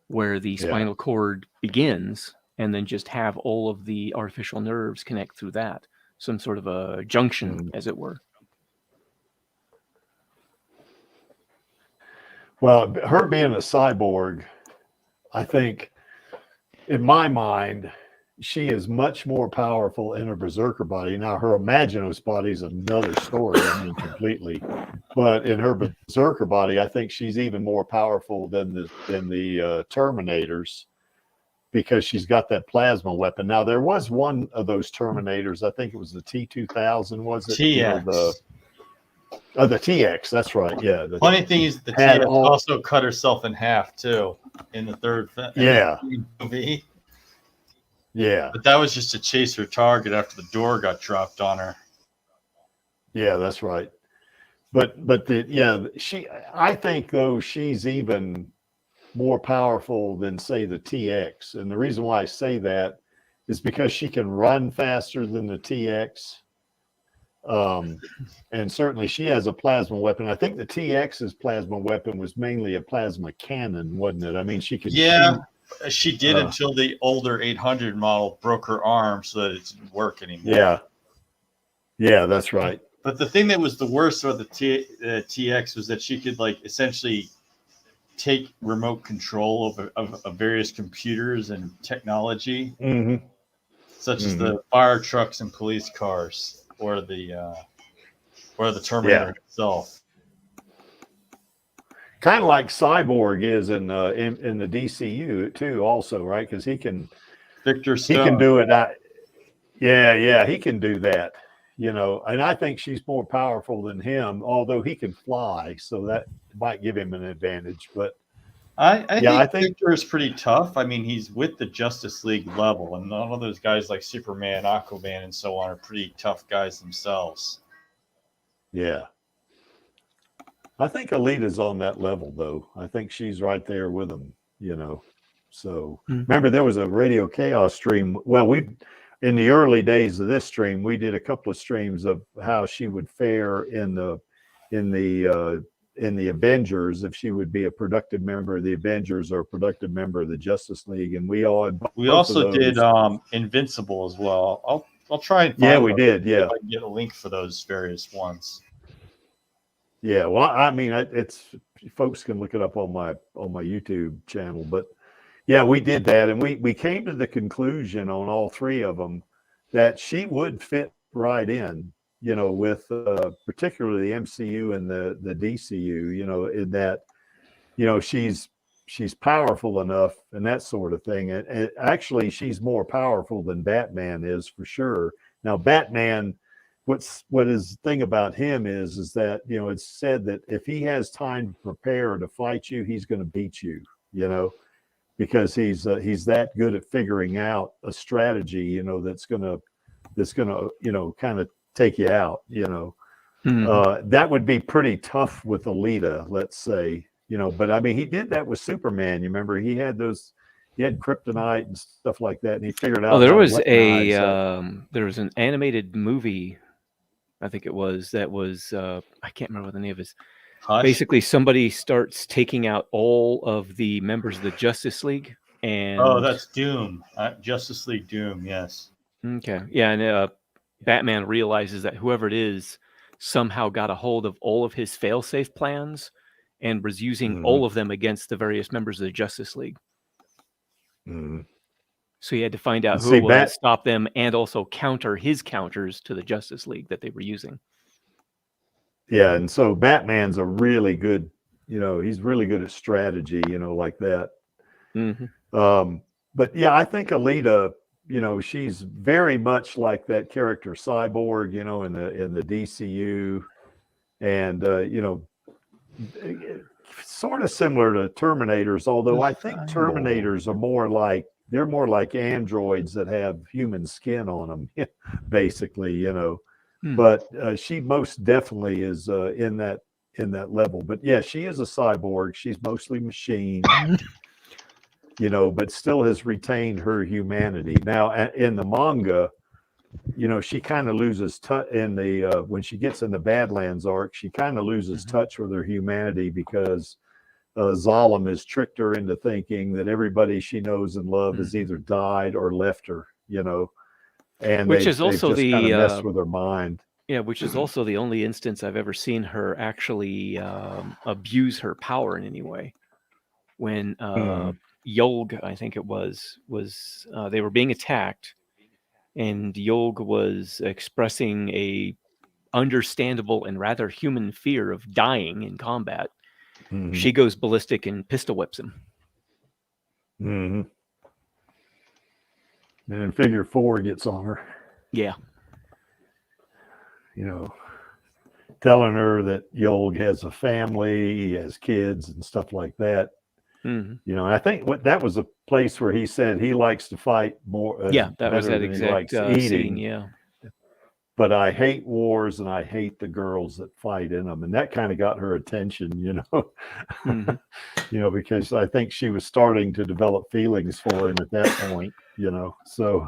where the Yeah. spinal cord begins, and then just have all of the artificial nerves connect through that, some sort of a junction, as it were. Well, her being a cyborg, I think, in my mind, she is much more powerful in her berserker body. Now, her Imaginos body is another story, completely. But in her berserker body, I think she's even more powerful than the Terminators, because she's got that plasma weapon. Now, there was one of those Terminators, I think it was the T-2000, was it? TX. The TX, that's right. Yeah. Funny thing is, the TX also cut herself in half too in the third movie. Yeah. But that was just to chase her target after the door got dropped on her. Yeah, that's right. But I think though she's even more powerful than, say, the TX. And the reason why I say that is because she can run faster than the TX. And certainly she has a plasma weapon. I think the TX's plasma weapon was mainly a plasma cannon, wasn't it? I mean, she could shoot. She did until the older 800 model broke her arm so that it didn't work anymore. Yeah, that's right. But the thing that was the worst about the TX was that she could essentially take remote control of various computers and technology, such as the fire trucks and police cars, or the Terminator itself. Kind of like Cyborg is in the DCU too, also, right? Because he can Victor Stone. He can do it. He can do that. And I think she's more powerful than him, although he can fly, so that might give him an advantage. But I think Victor is pretty tough. I mean, he's with the Justice League level, and all of those guys like Superman, Aquaman, and so on are pretty tough guys themselves. Yeah. I think Alita's on that level, though. I think she's right there with him, So remember, there was a Radio Chaos stream. Well, in the early days of this stream, we did a couple of streams of how she would fare in the Avengers, if she would be a productive member of the Avengers or a productive member of the Justice League. And we also did Invincible as well. I'll try and find we did. Yeah, if I can get a link for those various ones. Yeah, well, I mean, it's folks can look it up on my YouTube channel, but yeah, we did that, and we came to the conclusion on all three of them that she would fit right in, with particularly the MCU and the DCU, in that, she's powerful enough and that sort of thing, and actually she's more powerful than Batman is, for sure. Now, Batman. What his thing about him is that, it's said that if he has time to prepare to fight you, he's going to beat you, because he's that good at figuring out a strategy, that's gonna kind of take you out, that would be pretty tough with Alita, let's say, but I mean, he did that with Superman. You remember he had kryptonite and stuff like that, and he figured out. Oh, there was an animated movie, I think it was, that was I can't remember what the name is. Basically, somebody starts taking out all of the members of the Justice League, and that's Doom, Justice League Doom, yes. Okay, yeah, and Batman realizes that whoever it is somehow got a hold of all of his fail-safe plans, and was using all of them against the various members of the Justice League. Mhm. So he had to find out And who see, it was, stop them, and also counter his counters to the Justice League that they were using. Yeah, and so Batman's a really good, he's really good at strategy, like that. But yeah, I think Alita, she's very much like that character Cyborg, in the DCU, and sort of similar to Terminators, although I think Terminators are more like androids that have human skin on them, basically, But she most definitely is in that level. But yeah, she is a cyborg. She's mostly machine, but still has retained her humanity. Now, in the manga, she kind of loses touch in the when she gets in the Badlands arc. She kind of loses touch with her humanity because Zalem has tricked her into thinking that everybody she knows and loves has either died or left her. And which is also they've just kind of messed with her mind. Yeah, which is also the only instance I've ever seen her actually abuse her power in any way. When Yolg, I think it was they were being attacked, and Yolg was expressing a understandable and rather human fear of dying in combat. She goes ballistic and pistol whips him. And then Figure 4 gets on her. Yeah. Telling her that Yolg has a family, he has kids and stuff like that. I think that was a place where he said he likes to fight more. That was that exact scene. Yeah. But I hate wars and I hate the girls that fight in them, and that kind of got her attention, because I think she was starting to develop feelings for him at that point, So,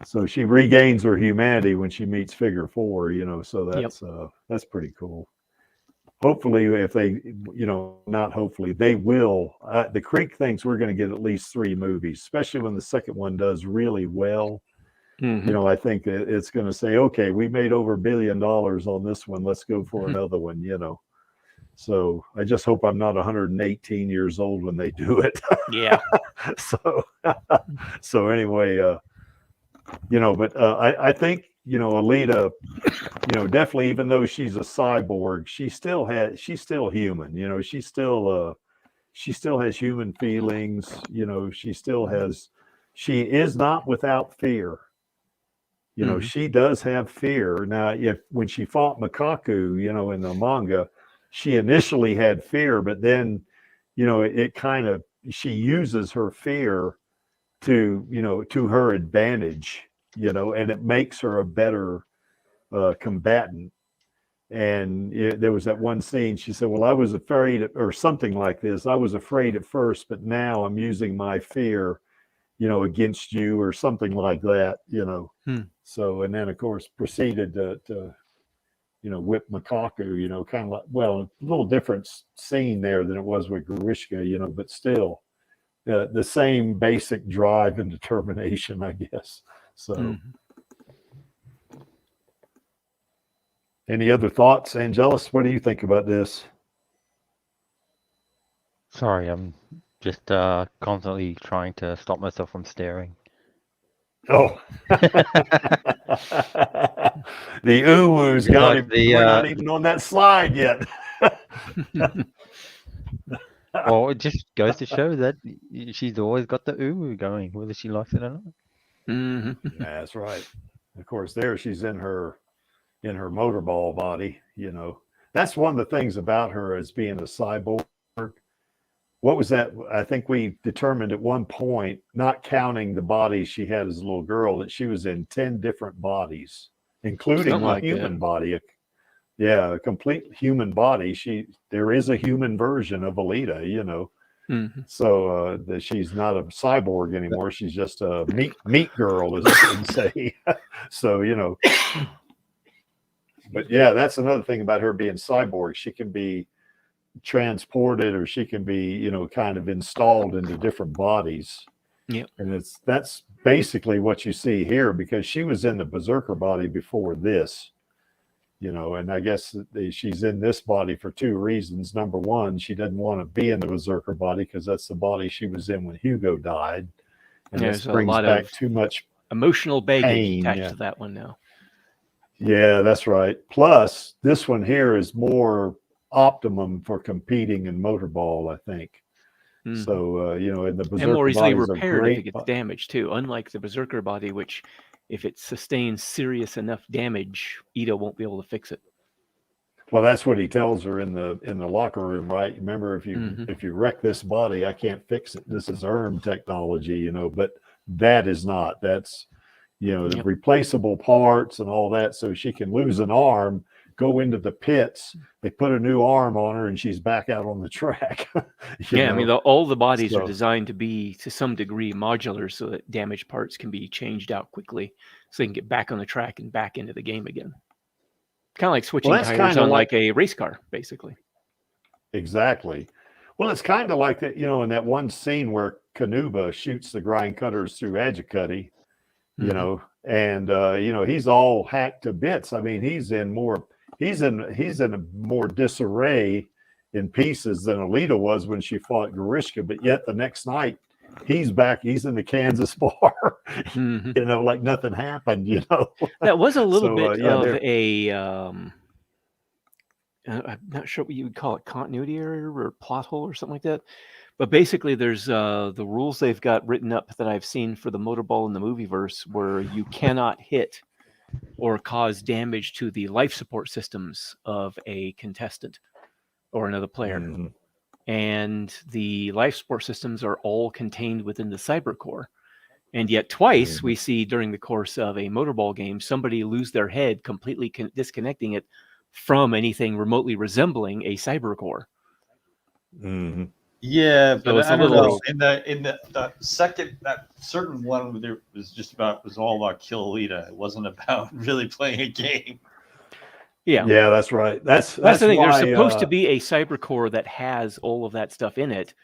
so she regains her humanity when she meets Figure 4, So that's pretty cool. Hopefully, if they, not hopefully, they will. The Creek thinks we're going to get at least 3 movies, especially when the second one does really well. I think it's going to say, okay, we made over $1 billion on this one. Let's go for another one, So I just hope I'm not 118 years old when they do it. Yeah. So anyway, but I think, Alita, definitely, even though she's a cyborg, she's still human, she still has human feelings, she is not without fear. She does have fear. Now, when she fought Makaku, in the manga, she initially had fear, but then, it kind of, she uses her fear to her advantage, and it makes her a better combatant. And there was that one scene, she said, well, I was afraid, or something like this. I was afraid at first, but now I'm using my fear, against you, or something like that, So, and then of course proceeded to whip Makaku, kind of like, well, a little different scene there than it was with Grishka, but still the same basic drive and determination, I guess. So, any other thoughts, Angelus? What do you think about this? Sorry, I'm just constantly trying to stop myself from staring. Oh, the uwu's got him. We're not even on that slide yet. Well, it just goes to show that she's always got the uwu going, whether she likes it or not. That's right. Of course, there she's in her motorball body. That's one of the things about her as being a cyborg. What was that? I think we determined at one point, not counting the bodies she had as a little girl, that she was in 10 different bodies, including a human body. Yeah, a complete human body. There is a human version of Alita, So that she's not a cyborg anymore. She's just a meat girl, as they would say. So, but yeah, that's another thing about her being cyborg. She can be transported, or she can be, kind of installed into different bodies. Yeah. And that's basically what you see here, because she was in the Berserker body before this. you know, and I guess she's in this body for two reasons. Number one, she doesn't want to be in the Berserker body because that's the body she was in when Hugo died. And this There's a brings lot back of too much emotional baggage pain, attached yeah. to that one now. Yeah, that's right. Plus, this one here is more optimum for competing in motorball, I think. Mhm. So, you know, in the Berserker And more easily bodies are repaired if it great. gets damaged too. Unlike the Berserker body, which if it sustains serious enough damage, Ito won't be able to fix it. Well, that's what he tells her in the locker room, right? Remember, if you wreck this body, I can't fix it. This is ERM technology, you know, but that is not. That's, you know, the replaceable parts and all that, so she can lose an arm, go into the pits, they put a new arm on her, and she's back out on the track. Yeah, I mean, all the bodies are So- designed to be, to some degree, modular so that damaged parts can be changed out quickly so they can get back on the track and back into the game again. Kind of like switching that's tires kinda on like- like a race car, basically. Exactly. Well, it's kind of like that, you know, in that one scene where Kanuba shoots the grind cutters through Ajikutty, you Mhm. know, and you know, he's all hacked to bits. I mean, he's in a more disarray in pieces than Alita was when she fought Garishka, but yet the next night he's back, he's in the Kansas bar, Mhm. you know, like nothing happened, you know. That was a little So, bit yeah, of they're- a, I'm not sure what you would call it, continuity error or plot hole or something like that. But basically, there's the rules they've got written up that I've seen for the motorball in the movieverse where you cannot hit or cause damage to the life support systems of a contestant or another player. Mhm. And the life support systems are all contained within the cyber core. And yet twice we see during the course of a motorball game, somebody lose their head, completely disconnecting it from anything remotely resembling a cyber core. Mhm. Yeah, So but it's I a don't little- know. In the second, that certain one there was all about Kill Alita. It wasn't about really playing a game. Yeah. Yeah, that's right. That's That's the thing. why, There's supposed to be a cyber core that has all of that stuff in it,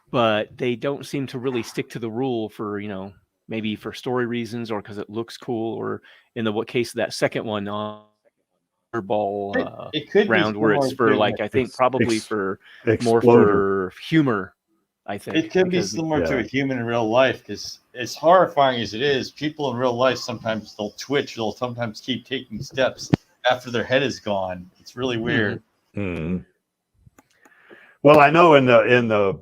but they don't seem to really stick to the rule for, you know, maybe for story reasons or because it looks cool, or in the case of that second one on ball It could be round where it's similar for to- like, I think probably for more Exploder. for humor, I think. It could be because- similar to yeah. a human in real life, because as horrifying as it is, people in real life sometimes they'll twitch. They'll sometimes keep taking steps after their head is gone. It's really weird. Mhm. Well, I know in the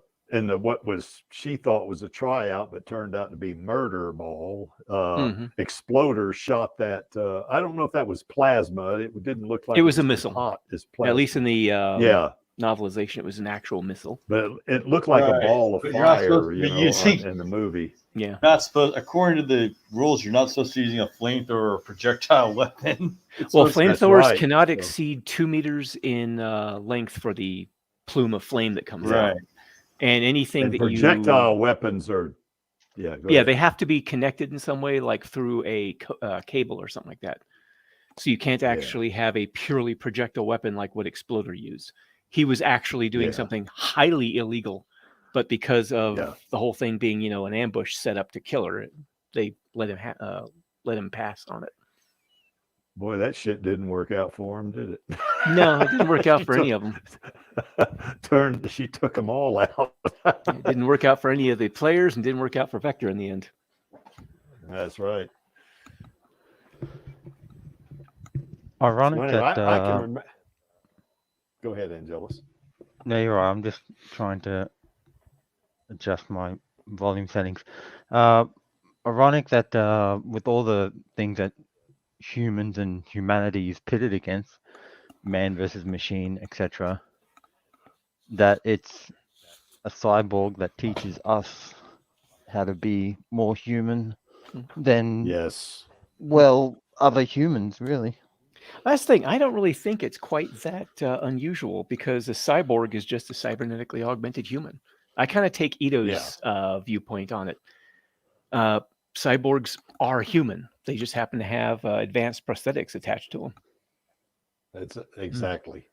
what was she thought was a tryout, but turned out to be murder ball. Mhm. Exploder shot that. I don't know if that was plasma. It didn't look like It was a as missile. hot as plasma. At least in the yeah, novelization, it was an actual missile. but it looked like Right. a ball of But you're not fire, supposed to you be know, using- in the movie. Yeah. Not supposed, according to the rules, you're not supposed to be using a flamethrower or a projectile weapon. It's Well, supposed to- That's flamethrowers right. cannot So- exceed 2 meters in length for the plume of flame that comes right. out. And anything And that projectile weapons are, yeah, go yeah, ahead. they have to be connected in some way, like through a cable or something like that. So you can't actually have a purely projectile weapon like what Exploder used. He was actually doing Yeah. something highly illegal, but because of Yeah. the whole thing being, you know, an ambush set up to kill her, they let him pass on it. Boy, that shit didn't work out for him, did it? No, it didn't work out She for any of them. She took them all out. It didn't work out for any of the players and didn't work out for Vector in the end. That's right. Ironic So anyway, that. I can remember. Go ahead, Angelus. No, you're right. I'm just trying to adjust my volume settings. Ironic that with all the things that humans and humanity is pitted against, man versus machine, etc., that it's a cyborg that teaches us how to be more human than, Yes. well, other humans, really. Last thing, I don't really think it's quite that unusual because a cyborg is just a cybernetically augmented human. I kind of take Ito's viewpoint on it. Cyborgs are human. They just happen to have advanced prosthetics attached to them. That's exactly.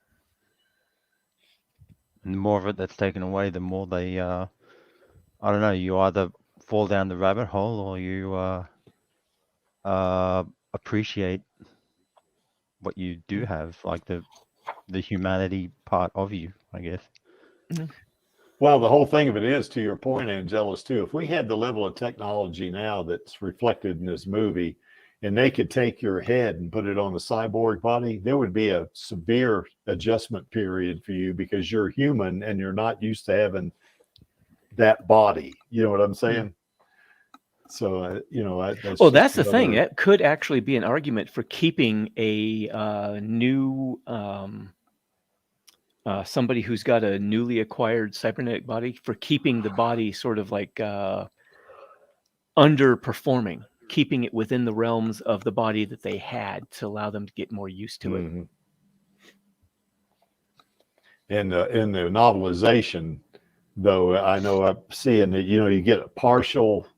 And the more of it that's taken away, the more they, I don't know, you either fall down the rabbit hole or you appreciate what you do have, like the humanity part of you, I guess. Well, the whole thing of it is, to your point, Angelus, too, if we had the level of technology now that's reflected in this movie, and they could take your head and put it on the cyborg body, there would be a severe adjustment period for you because you're human and you're not used to having that body. You know what I'm saying? So, Well, that's the thing. That could actually be an argument for keeping a new somebody who's got a newly acquired cybernetic body, for keeping the body sort of like underperforming, keeping it within the realms of the body that they had to allow them to get more used to it. In the novelization, though, I know I'm seeing that, you get a partial,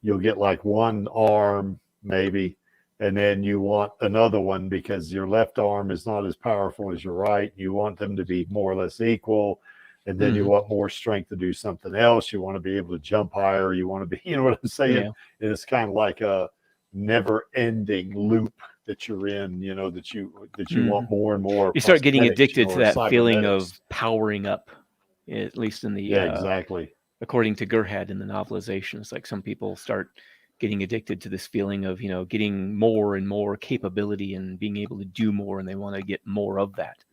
you'll get like one arm maybe, and then you want another one because your left arm is not as powerful as your right. You want them to be more or less equal, and then you want more strength to do something else. You want to be able to jump higher. You want to be, you know what I'm saying? Yeah. And it's kind of like a never-ending loop that you're in, that you want more and more. You start getting addicted to that feeling cybernetics. of powering up, at least in the exactly. According to Gerhard in the novelization, it's like some people start getting addicted to this feeling of, getting more and more capability and being able to do more, and they want to get more of that.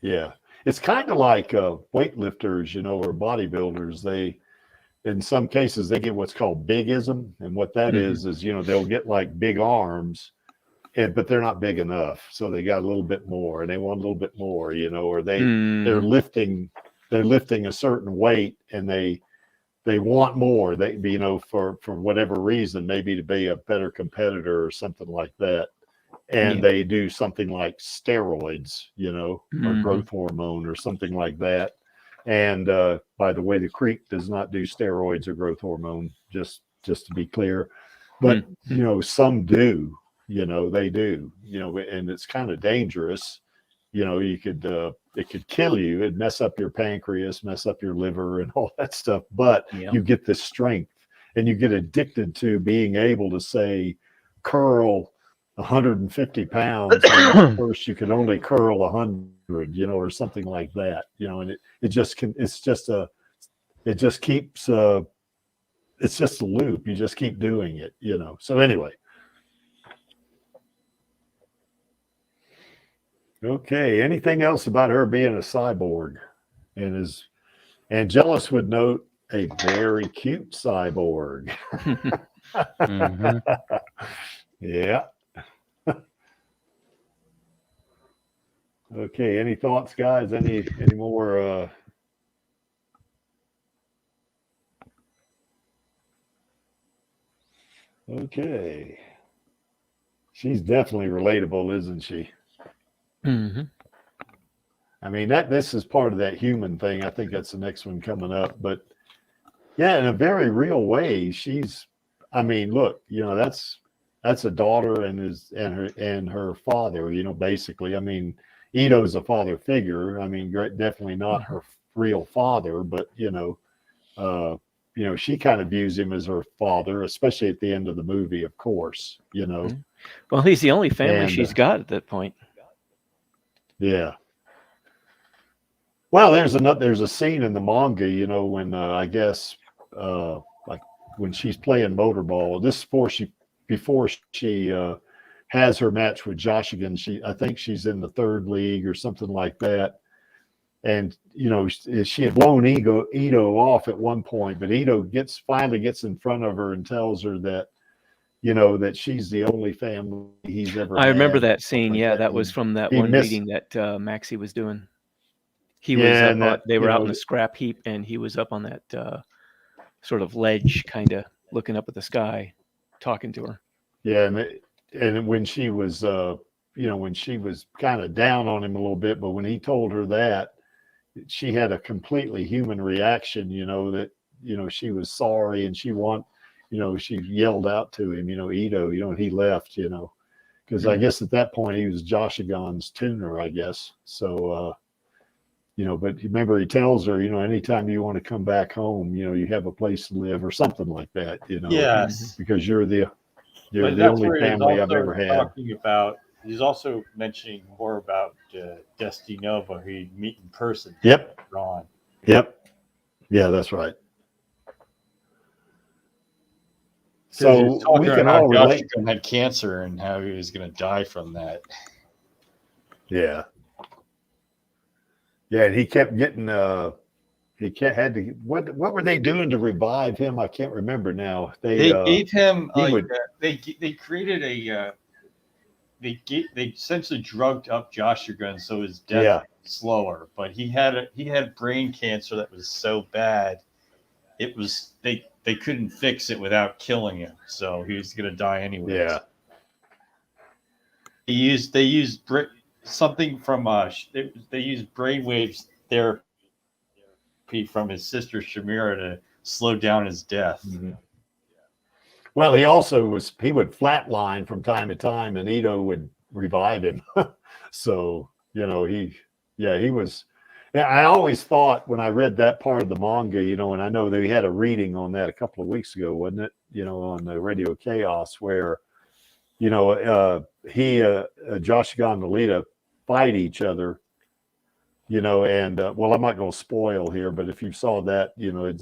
Yeah. It's kind of like weightlifters, or bodybuilders. They, in some cases, they get what's called bigism. And what that is, they'll get like big arms, but they're not big enough. So they got a little bit more and they want a little bit more, or they're lifting a certain weight and they want more. They, for whatever reason, maybe to be a better competitor or something like that. And they do something like steroids, or growth hormone or something like that. And by the way, the Creek does not do steroids or growth hormone, just to be clear. But, some do, they do, and it's kind of dangerous. You could, it could kill you. It'd mess up your pancreas, mess up your liver and all that stuff. But you get this strength and you get addicted to being able to say, curl 150 pounds. First, you could only curl 100, or something like that, and it just keeps, it's just a loop. You just keep doing it, So anyway. Okay. Anything else about her being a cyborg? And as Angelus would note, a very cute cyborg. Yeah. Okay. Any thoughts, guys? Any more? Okay. She's definitely relatable, isn't she? I mean, this is part of that human thing. I think that's the next one coming up. But yeah, in a very real way, she's. I mean, look, that's a daughter and her father. Basically. I mean, Ito's a father figure. I mean, definitely not her real father, but she kind of views him as her father, especially at the end of the movie, of course. Well, he's the only family she's got at that point. Yeah. Well, there's a scene in the manga, when I guess like when she's playing motorball. This is before she has her match with Joshigan. I think she's in the third league or something like that. And she had blown Ito off at one point, but Ito finally gets in front of her and tells her that that she's the only family he's ever had. I remember that scene. Yeah, that was from that one meeting that Maxie was doing. He was they were out in the scrap heap, and he was up on that sort of ledge, kind of looking up at the sky, talking to her. Yeah, and when she was, when she was kind of down on him a little bit, but when he told her that, she had a completely human reaction. That she was sorry, and she yelled out to him, Ito, and he left, because I guess at that point he was Joshigan's tuner, I guess. So, but remember he tells her, anytime you want to come back home, you have a place to live or something like that, Yes. because you're the only family I've ever had. Talking about he's also mentioning more about Destiny Nova, who he'd meet in person. Yep. Ron. Yep. Yeah, that's right. So we can all relate. Josh had cancer and how he was going to die from that. Yeah. Yeah, and he kept getting had to. What were they doing to revive him? I can't remember now. They gave him they created a they essentially drugged up Joshua Gunn so his death was slower, but he had brain cancer that was so bad it was they couldn't fix it without killing him, so he was going to die anyway. Yeah. They used something from they used brainwaves therapy from his sister Shamira to slow down his death. Mm-hmm. Well, he would flatline from time to time, and Ito would revive him. So he was. Yeah, I always thought when I read that part of the manga, and I know they had a reading on that a couple of weeks ago, wasn't it? On the Radio Chaos, where Joshua and Alita fight each other. And well, I'm not going to spoil here, but if you saw that,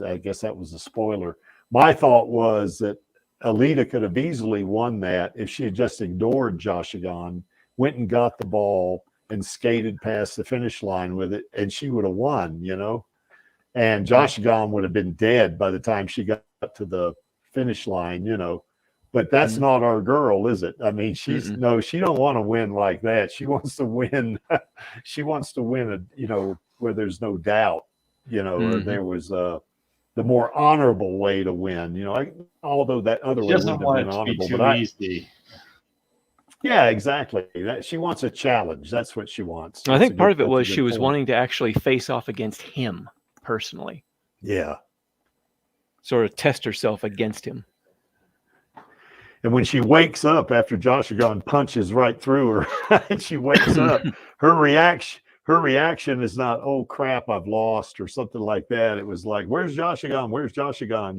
I guess that was a spoiler. My thought was that Alita could have easily won that if she had just ignored Joshua, went and got the ball and skated past the finish line with it, and she would have won, and Joshua would have been dead by the time she got to the finish line, But that's not our girl, is it? I mean, she don't want to win like that. She wants to win. She wants to win, where there's no doubt, there was the more honorable way to win, although that other way wouldn't have been honorable. But easy. Yeah, exactly. She wants a challenge. That's what she wants. I think part of it was she was wanting to actually face off against him personally. Yeah. Sort of test herself against him. And when she wakes up after Joshua punches right through her, and she wakes up, her reaction is not, "Oh crap, I've lost," or something like that. It was like, "Where's Joshua? Where's Joshua?" And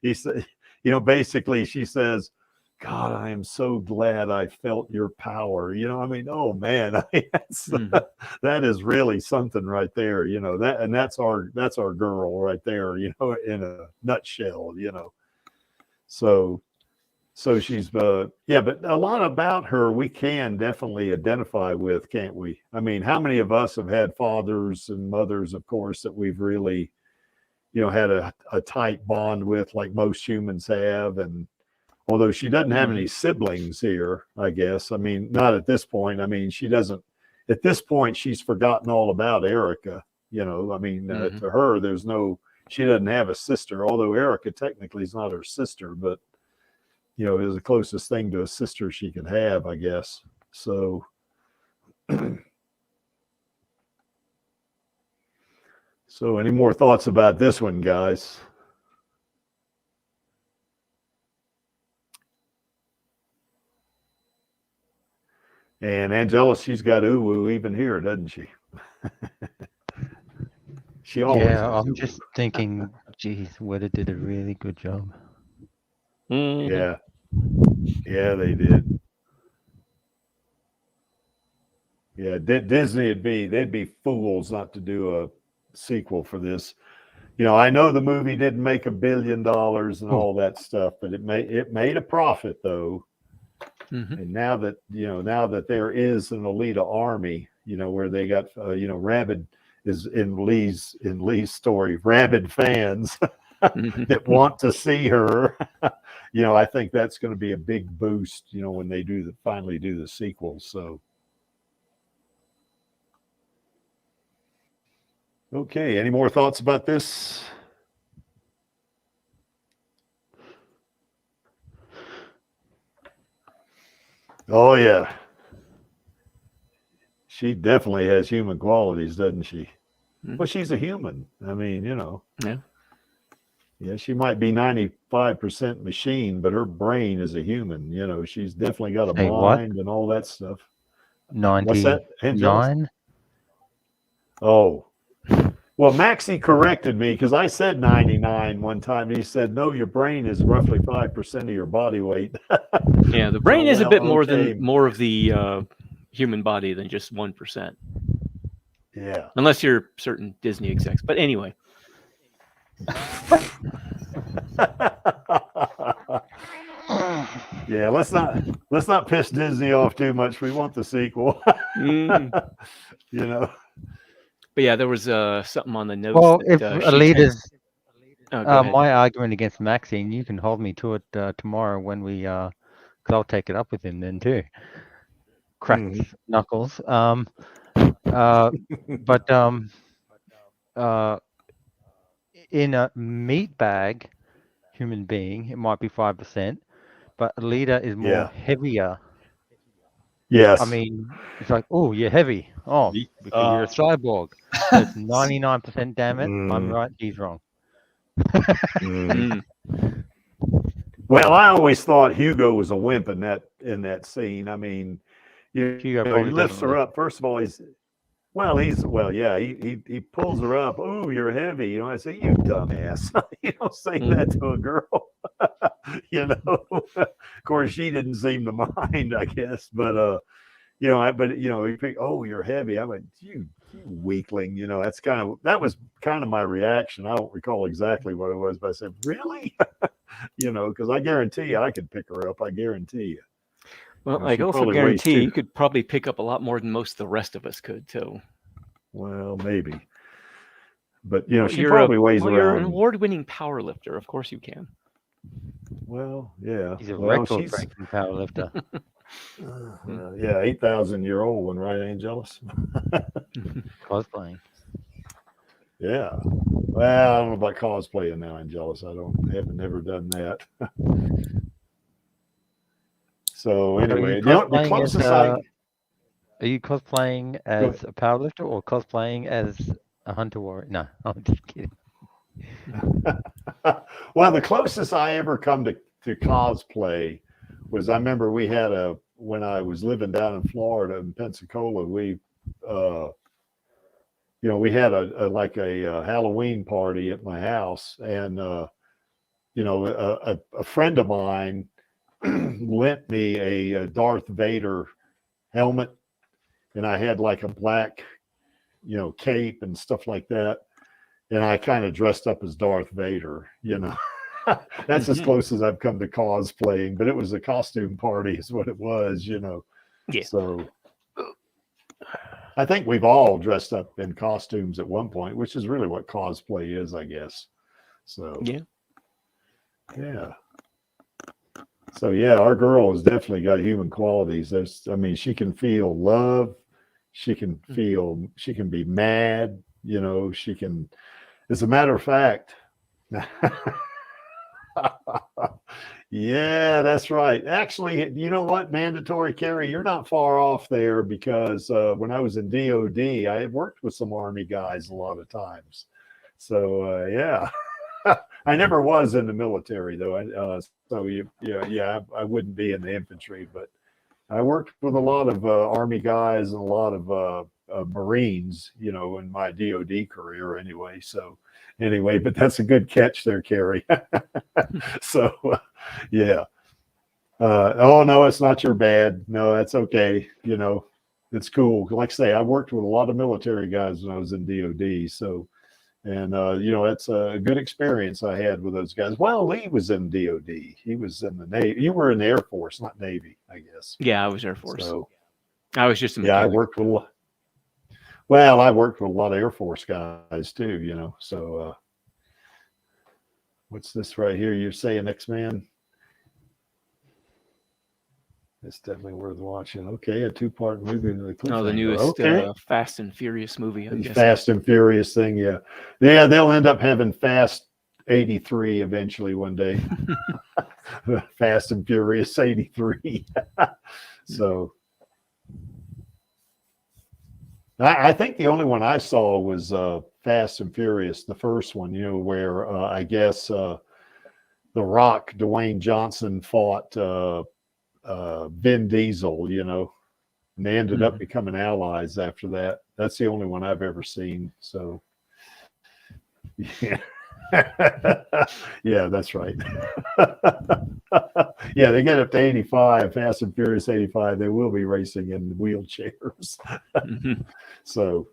he said, basically she says, "God, I am so glad I felt your power." Oh man, that is really something right there. That's our girl right there. In a nutshell. So she's but a lot about her we can definitely identify with, can't we? I mean, how many of us have had fathers and mothers, of course, that we've really, had a tight bond with, like most humans have. And although she doesn't have any siblings here, I guess. I mean, not at this point. I mean, she doesn't. At this point, she's forgotten all about Erica. To her, she doesn't have a sister, although Erica technically is not her sister, but is the closest thing to a sister she can have, I guess. So any more thoughts about this one, guys? And Angela, she's got uwu even here, doesn't she? She always I'm just thinking, geez, Weta did a really good job. Yeah, they did. Yeah, Disney they'd be fools not to do a sequel for this. I know the movie didn't make $1 billion and all that stuff, but it made a profit though. And now that there is an Alita Army, where they got rabid is in Lee's story, rabid fans that want to see her. I think that's going to be a big boost, when they finally do the sequel. So okay, any more thoughts about this? Oh yeah. She definitely has human qualities, doesn't she? Well, she's a human. I mean, Yeah. Yeah, she might be 95% machine, but her brain is a human. She's definitely got a mind and all that stuff. 99? Oh, Well, Maxie corrected me because I said 99 one time. And he said, no, your brain is roughly 5% of your body weight. Yeah, the brain is a well, bit more okay. than more of the human body than just 1%, Yeah. unless you're certain Disney execs. But anyway, Yeah, let's not piss Disney off too much. We want the sequel. mm. You know. But yeah, there was something on the notes Well, that if she Alita's oh, go ahead. my argument against Maxine, you can hold me to it tomorrow when we, because I'll take it up with him then too. Cracks knuckles. But in a meat bag human being, it might be 5%, but Alita is more heavier. Yes. I mean, it's like, oh, you're heavy. Oh, The- because you're a cyborg. So it's 99% damn it. I'm right, he's wrong. Mm. Well, I always thought Hugo was a wimp in that scene. I mean, Hugo he probably lifts doesn't her lift. up. First of all, he pulls her up. Oh, you're heavy. You know, I say, you dumbass. You don't say that to a girl. You know. Of course, she didn't seem to mind, I guess. But you know, he picked, oh, you're heavy. I went, you weakling. You know, that was kind of my reaction. I don't recall exactly what it was, but I said, really? You know, because I guarantee you, I could pick her up. I guarantee you. Well, You know, I she also probably weighs guarantee two. you could probably pick up a lot more than most of the rest of us could too. Well, maybe. But you know, Well, she probably weighs you're an around. award-winning power lifter. Of course you can. Well, yeah. He's a Well, record-breaking powerlifter. Yeah, 8,000-year-old one, right, Angelus? Cosplaying. Yeah. Well, I don't know about cosplaying now, Angelus. Haven't never done that. So anyway, the closest are you cosplaying as a powerlifter or cosplaying as a hunter warrior? No, I'm just kidding. Well, the closest I ever come to cosplay was, I remember when I was living down in Florida in Pensacola, we had a Halloween party at my house, and a friend of mine lent me a Darth Vader helmet, and I had like a black, cape and stuff like that, and I kind of dressed up as Darth Vader, you know. That's as close as I've come to cosplaying, but it was a costume party is what it was, you know. Yeah. So I think we've all dressed up in costumes at one point, which is really what cosplay is, I guess. So yeah. So yeah, our girl has definitely got human qualities. She can feel love. She can be mad, you know, she can, as a matter of fact, yeah, that's right. Actually, you know what, Mandatory Carry, you're not far off there, because when I was in DOD, I had worked with some Army guys a lot of times. So yeah, I never was in the military though. I wouldn't be in the infantry, but I worked with a lot of Army guys and a lot of Marines, you know, in my DOD career anyway. So anyway, but that's a good catch there, Carrie. So yeah. Oh no, it's not your bad. No, that's okay. You know, it's cool. Like I say, I worked with a lot of military guys when I was in DOD. So, and it's a good experience I had with those guys. Well, Lee was in DOD. He was in the Navy. You were in the Air Force, not Navy, I guess. Yeah, I was Air Force. So I was just a mechanic. I worked with a lot of Air Force guys too, you know. So what's this right here? You're saying X-Man? It's definitely worth watching. Okay, a 2-part movie. The newest Fast and Furious movie. Fast and Furious thing, yeah. Yeah, they'll end up having Fast 83 eventually one day. Fast and Furious 83. So I think the only one I saw was Fast and Furious, the first one, you know, where I guess The Rock, Dwayne Johnson fought Vin Diesel, you know, and they ended up becoming allies after that. That's the only one I've ever seen. So Yeah. Yeah, that's right. Yeah, they get up to 85, Fast and Furious 85. They will be racing in wheelchairs. Mhm. So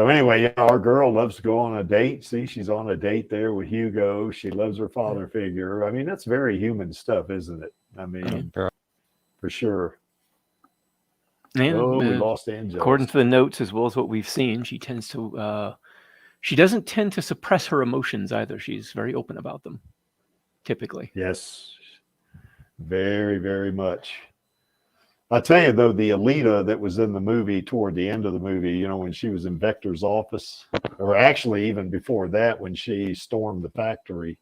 anyway, yeah, our girl loves to go on a date. See, she's on a date there with Hugo. She loves her father figure. I mean, that's very human stuff, isn't it? I mean, for sure. Yeah, Oh, we lost Angela. according to the notes, as well as what we've seen, she tends to. She doesn't tend to suppress her emotions either. She's very open about them, typically. Yes, very, very much. I tell you though, the Alita that was in the movie toward the end of the movie, you know, when she was in Vector's office, or actually even before that, when she stormed the factory,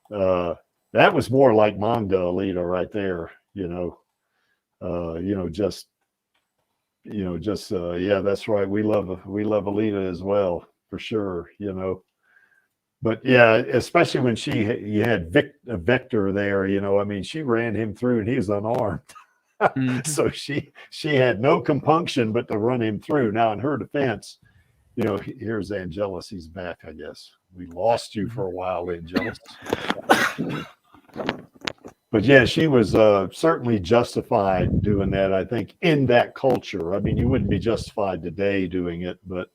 that was more like manga Alita right there. Yeah, that's right. We love Alita as well, for sure. But yeah, especially when you had Vector there. I mean, she ran him through and he was unarmed. Mhm. So she had no compunction but to run him through. Now, in her defense, here's Angelus. He's back, I guess. We lost you for a while, Angelus. But yeah, she was certainly justified doing that, I think, in that culture. I mean, you wouldn't be justified today doing it, but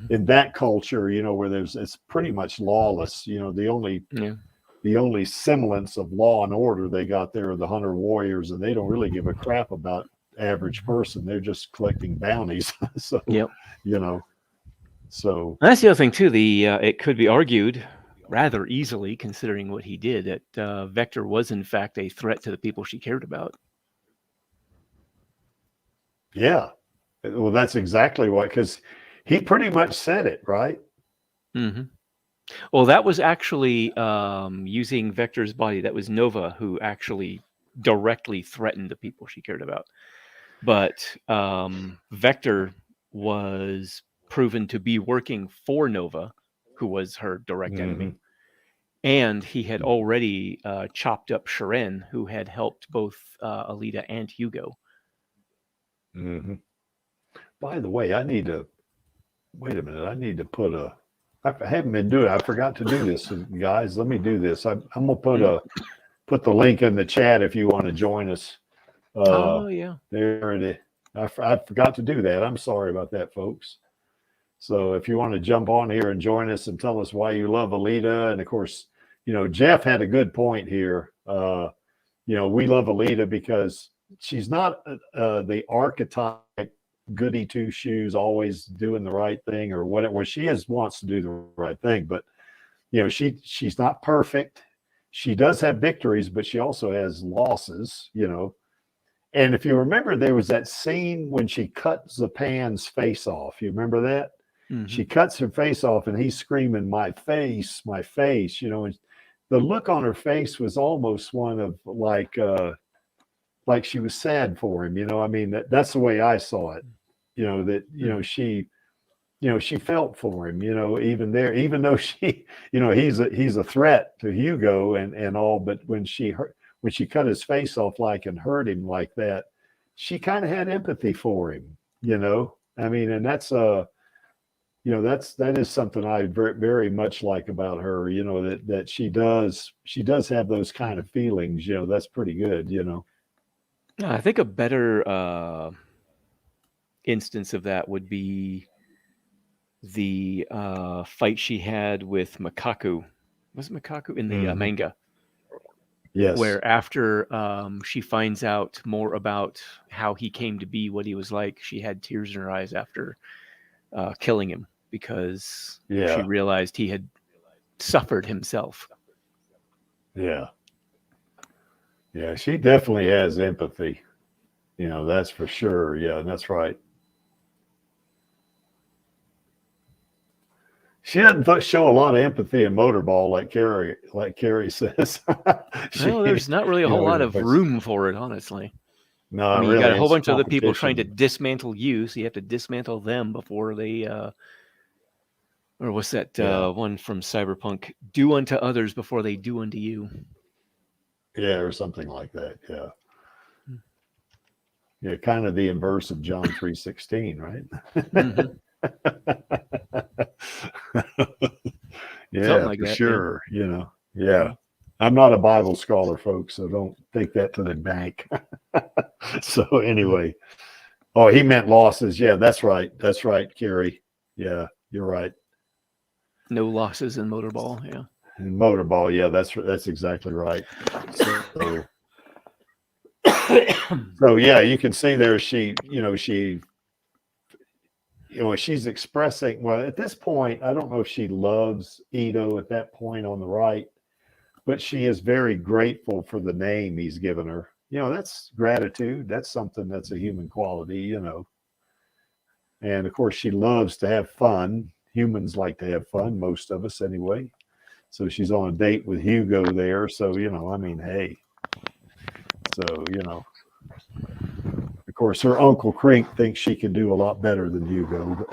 in that culture, where it's pretty much lawless. The only semblance of law and order they got there are the hunter warriors, and they don't really give a crap about average person. They're just collecting bounties. So, Yep. So that's the other thing too. It could be argued rather easily, considering what he did, that Vector was in fact a threat to the people she cared about. Yeah, well, that's exactly why, because he pretty much said it, right? Mm-hmm. Well, that was actually using Vector's body. That was Nova who actually directly threatened the people she cared about. But Vector was proven to be working for Nova, who was her direct enemy. And he had already chopped up Sharon, who had helped both Alita and Hugo. Mm-hmm. By the way, wait a minute. I need to put I haven't been doing it. I forgot to do this, guys. Let me do this. I'm gonna put the link in the chat if you want to join us. Oh yeah, there it is. I forgot to do that. I'm sorry about that, folks. So if you want to jump on here and join us and tell us why you love Alita, and of course, Jeff had a good point here. We love Alita because she's not the archetype goody two shoes, always doing the right thing or whatever. Well, she wants to do the right thing, but she's not perfect. She does have victories, but she also has losses. And if you remember, there was that scene when she cut Zapan's face off. You remember that? Mm-hmm. She cuts her face off, and he's screaming, "My face, my face!" And the look on her face was almost one of like she was sad for him. I mean, that's the way I saw it. She felt for him. Even though he's a threat to Hugo and all, but when she cut his face off and hurt him like that, she kind of had empathy for him. I mean, and that's that is something I very, very much like about her. That she does have those kind of feelings. That's pretty good. I think a better instance of that would be the fight she had with Makaku. Was it Makaku in the manga? Yes. Where after she finds out more about how he came to be, what he was like, she had tears in her eyes after killing him because she realized he had suffered himself. Yeah. Yeah, she definitely has empathy. That's for sure. Yeah, that's right. She doesn't show a lot of empathy in Motorball, like Carrie says. No, there's not really a whole lot of room for it, honestly. No, I mean, really, you got a whole bunch of other people trying to dismantle you, so you have to dismantle them before they, or what's that one from Cyberpunk? Do unto others before they do unto you. Yeah, or something like that. Yeah. Yeah, kind of the inverse of John 3:16, right? Yeah, like for that, yeah. sure. You know, yeah. I'm not a Bible scholar, folks, so don't take that to the bank. So anyway, oh, he meant losses. Yeah, that's right. That's right, Kerry. Yeah, you're right. No losses in motorball. Yeah. And motorball, yeah, that's exactly right. So, so yeah, you can see there she's expressing, well, at this point, I don't know if she loves Ito at that point on the right, but she is very grateful for the name he's given her. That's gratitude. That's something that's a human quality. And of course, she loves to have fun. Humans like to have fun, most of us anyway. So she's on a date with Hugo there. So, I mean, hey. So, of course, her Uncle Crink thinks she can do a lot better than Hugo.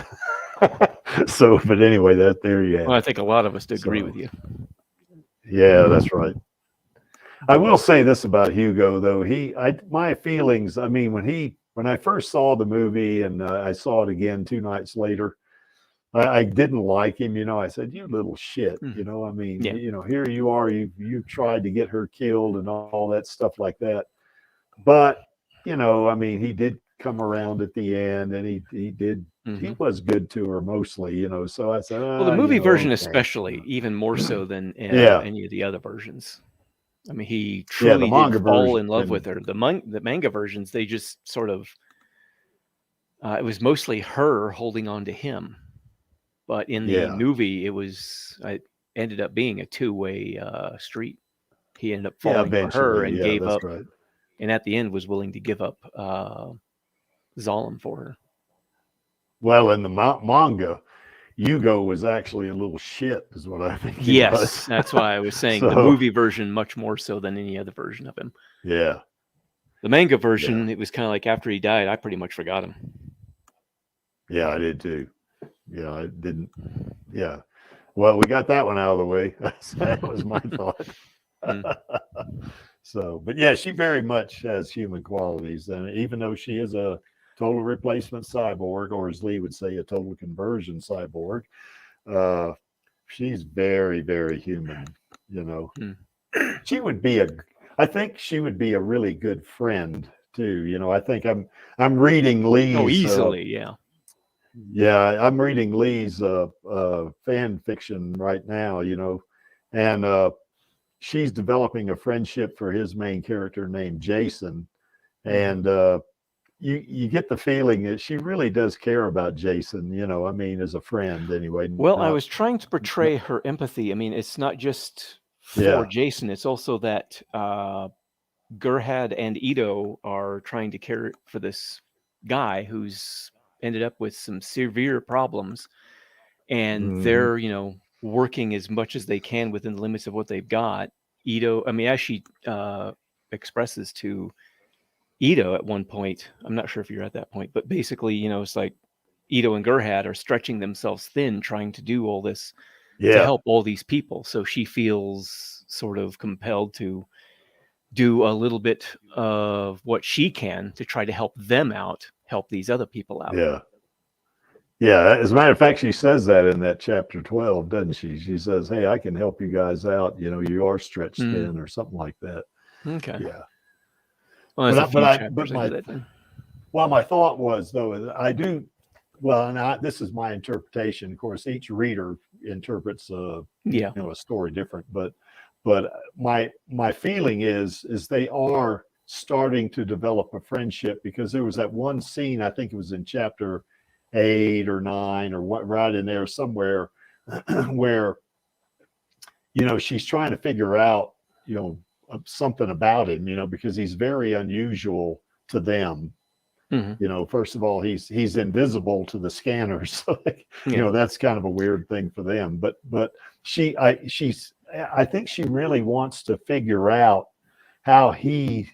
But anyway, there you have Well, I it. think a lot of us agree So, with you. yeah, that's right. I will say this about Hugo, though. My feelings, I mean, when I first saw the movie and I saw it again 2 nights later, I didn't like him. I said, "You little shit." I mean, Yeah. here you are, you tried to get her killed and all that stuff like that. But, I mean, he did come around at the end, and he was good to her mostly, so I said, Well, the movie version okay. especially, even more so than Yeah. any of the other versions. I mean, he Yeah, the truly manga did fall version. in love with her. The manga versions, they just sort of, it was mostly her holding on to him. But in the Yeah. movie, it ended up being a two-way street. He ended up falling for her Eventually. and Yeah, gave that's up, right. and at the end was willing to give up Zalem for her. Well, in the manga, Hugo was actually a little shit, is what I think he Yes, was. that's why I was saying the So, movie version much more so than any other version of him. yeah. The manga version, it was kind of like after he died, I pretty much forgot him. Yeah, I did too. Yeah, I didn't. Yeah. Well, we got that one out of the way. That was my thought. So, but yeah, she very much has human qualities. And even though she is a total replacement cyborg, or as Lee would say, a total conversion cyborg, she's very, very human. I think she would be a really good friend too. I think I'm reading Lee's. Oh, easily, yeah. Yeah, I'm reading Lee's fan fiction right now, and she's developing a friendship for his main character named Jason, and you get the feeling that she really does care about Jason, I mean, as a friend anyway. Well, I was trying to portray her empathy. I mean, it's not just for Jason, it's also that Gerhard and Ito are trying to care for this guy who's ended up with some severe problems, and they're working as much as they can within the limits of what they've got. Ito, I mean, as she expresses to Ito at one point, I'm not sure if you're at that point, but basically, it's like Ito and Gerhard are stretching themselves thin trying to do all this to help all these people. So she feels sort of compelled to do a little bit of what she can to try to help them out, help these other people out. Yeah. Yeah. As a matter of fact, she says that in that chapter 12, doesn't she? She says, "Hey, I can help you guys out. You are stretched thin," or something like that. Okay. Yeah. Well, my thought was, though, I do, well, and this is my interpretation. Of course, each reader interprets a story different, but my feeling is they are starting to develop a friendship, because there was that one scene, I think it was in chapter 8 or 9 or what, right in there somewhere, where she's trying to figure out something about him, because he's very unusual to them. First of all, he's invisible to the scanners. That's kind of a weird thing for them. But I think she really wants to figure out how he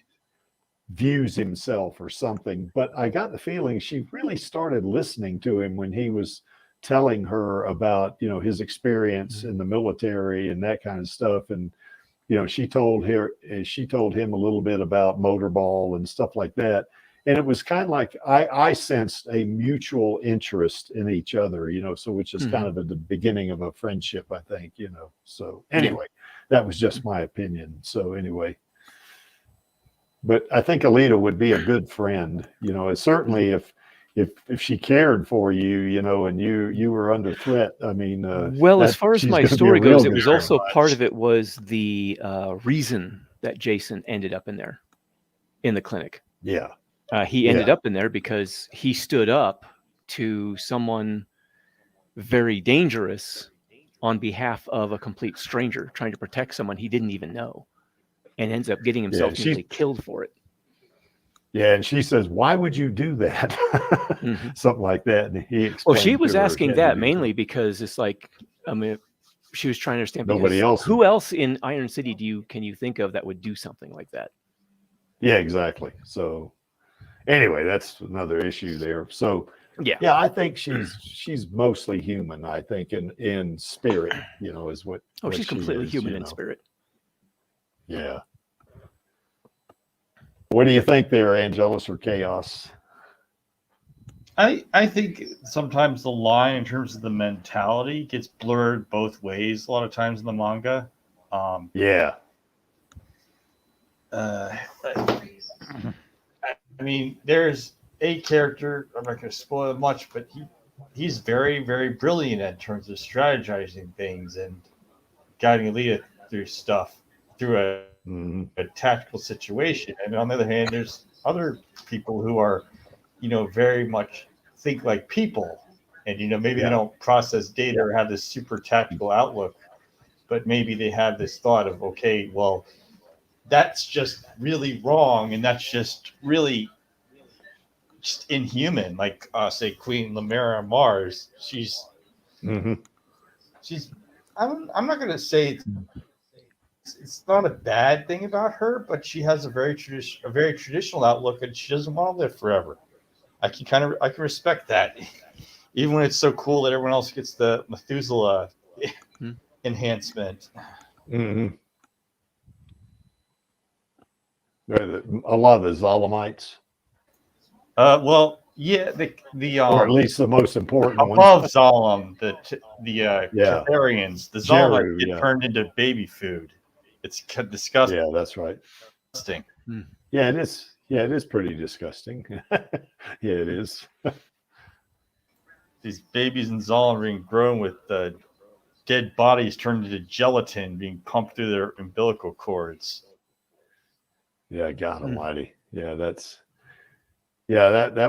views himself or something. But I got the feeling she really started listening to him when he was telling her about his experience in the military and that kind of stuff. And she told him a little bit about motorball and stuff like that. and it was kind of like I sensed a mutual interest in each other, so which is kind of at the beginning of a friendship, I think, So anyway, that was just my opinion. So anyway, but I think Alita would be a good friend, certainly if she cared for you, and you were under threat. I mean, well, as far as she's my gonna be a story real goes, it good was friend. also part of it was the reason that Jason ended up in there, in the clinic. Yeah. He ended up in there because he stood up to someone very dangerous on behalf of a complete stranger, trying to protect someone he didn't even know, and ends up getting himself nearly killed for it. Yeah, and she says, "Why would you do that?" Something like that. And he explained. Well, she was to her, asking that mainly because it's like, I mean, she was trying to understand. Nobody else. Who else in Iron City can you think of that would do something like that? Yeah, exactly. So anyway, that's another issue there. So yeah, I think she's mostly human. I think in spirit, is what. Oh, what she's she completely is, human in spirit. Yeah. What do you think there, Angelus or Chaos? I think sometimes the line in terms of the mentality gets blurred both ways a lot of times in the manga. Yeah. I mean, there's a character, I'm not going to spoil much, but he's very, very brilliant in terms of strategizing things and guiding Alita through stuff, through a tactical situation. And on the other hand, there's other people who are, very much think like people. And, maybe they don't process data or have this super tactical outlook, but maybe they have this thought of, okay, well, that's just really wrong. And that's just really just inhuman. Like, say, Queen Lamera on Mars, she's, I'm not going to say it's not a bad thing about her, but she has a very traditional outlook, and she doesn't want to live forever. I can respect that, even when it's so cool that everyone else gets the Methuselah enhancement. A lot of the Zalamites. Well, yeah, or at least the most important above ones. Zalem, the Catharians, the Zalamites get turned into baby food. It's disgusting. Yeah, that's right. Yeah, it is. Yeah, it is pretty disgusting. Yeah, it is. These babies in Zalem are being grown with dead bodies turned into gelatin being pumped through their umbilical cords. Yeah, God Almighty. Yeah, that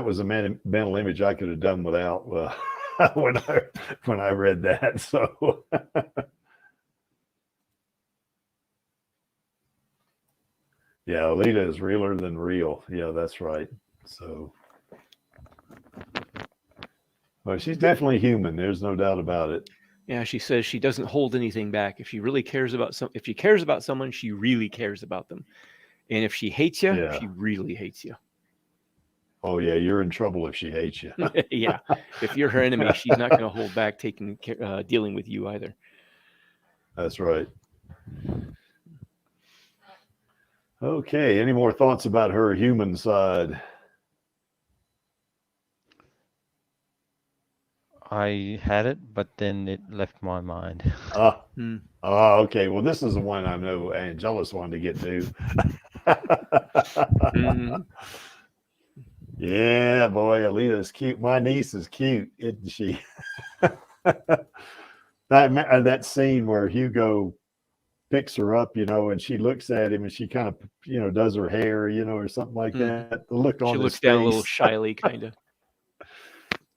was a mental image I could have done without when I read that. So. Yeah, Alita is realer than real. Yeah, that's right. So, well, she's definitely human. There's no doubt about it. Yeah, she says she doesn't hold anything back. If she really cares about if she cares about someone, she really cares about them. And if she hates you, she really hates you. Oh yeah, you're in trouble if she hates you. Yeah, if you're her enemy, she's not going to hold back dealing with you either. That's right. Okay, any more thoughts about her human side? I had it, but then it left my mind. Okay. Well, this is the one I know Angelus wanted to get to. Yeah, boy, Alita's cute. My niece is cute, isn't she? That scene where Hugo picks her up, and she looks at him and she kind of, does her hair, or something like that. The look on his face. She looks down a little shyly, kind of.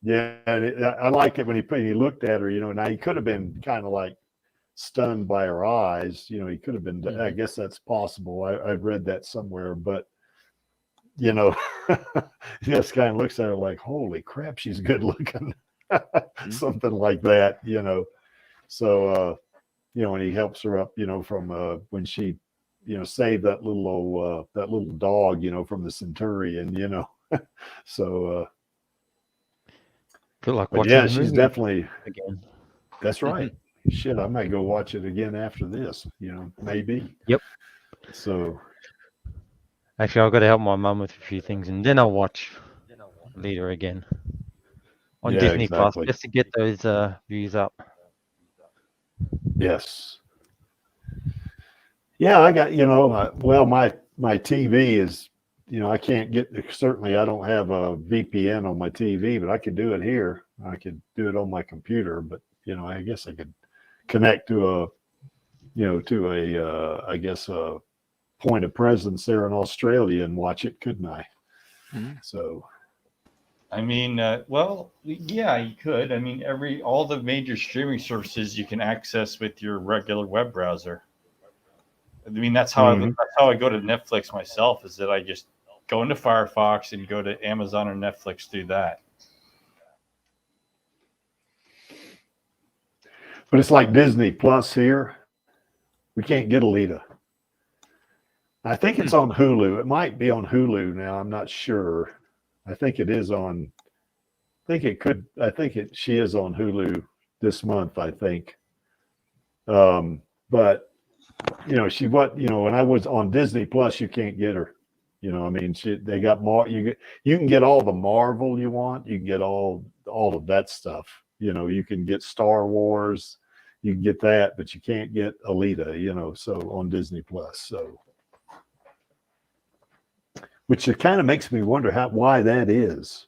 Yeah, and I like it when he looked at her, now he could have been kind of like stunned by her eyes. He could have been, I guess that's possible. I've read that somewhere, but, he just kind of looks at her like, holy crap, she's good looking. Something like that, So, when he helps her up, from when she, saved that little dog, from the Centurion, so feel like she's definitely again. That's right. Shit, I might go watch it again after this, maybe. Yep. So Actually, I've got to help my mum with a few things, and then I'll watch Alita again on Yeah, Disney Plus exactly. just to get those views up. Yes. Yeah, I got, my TV is, I can't get, certainly I don't have a VPN on my TV, but I could do it here. I could do it on my computer, but, I guess I could connect to I guess, a point of presence there in Australia and watch it, couldn't I? Mhm. So, I mean, well, yeah, you could. I mean, all the major streaming services you can access with your regular web browser. I mean, that's how Mhm. I go to Netflix myself. Is that I just go into Firefox and go to Amazon or Netflix through that. but it's like Disney Plus here. We can't get Alita. I think it's on Hulu. It might be on Hulu now. I'm not sure. I think it is on. I think it could. I think it. She is on Hulu this month. I think. But when I was on Disney Plus, you can't get her. I mean, they got more. You can get all the Marvel you want. You can get all of that stuff. You can get Star Wars. You can get that, but you can't get Alita. So on Disney Plus. So. Which it kind of makes me wonder why that is,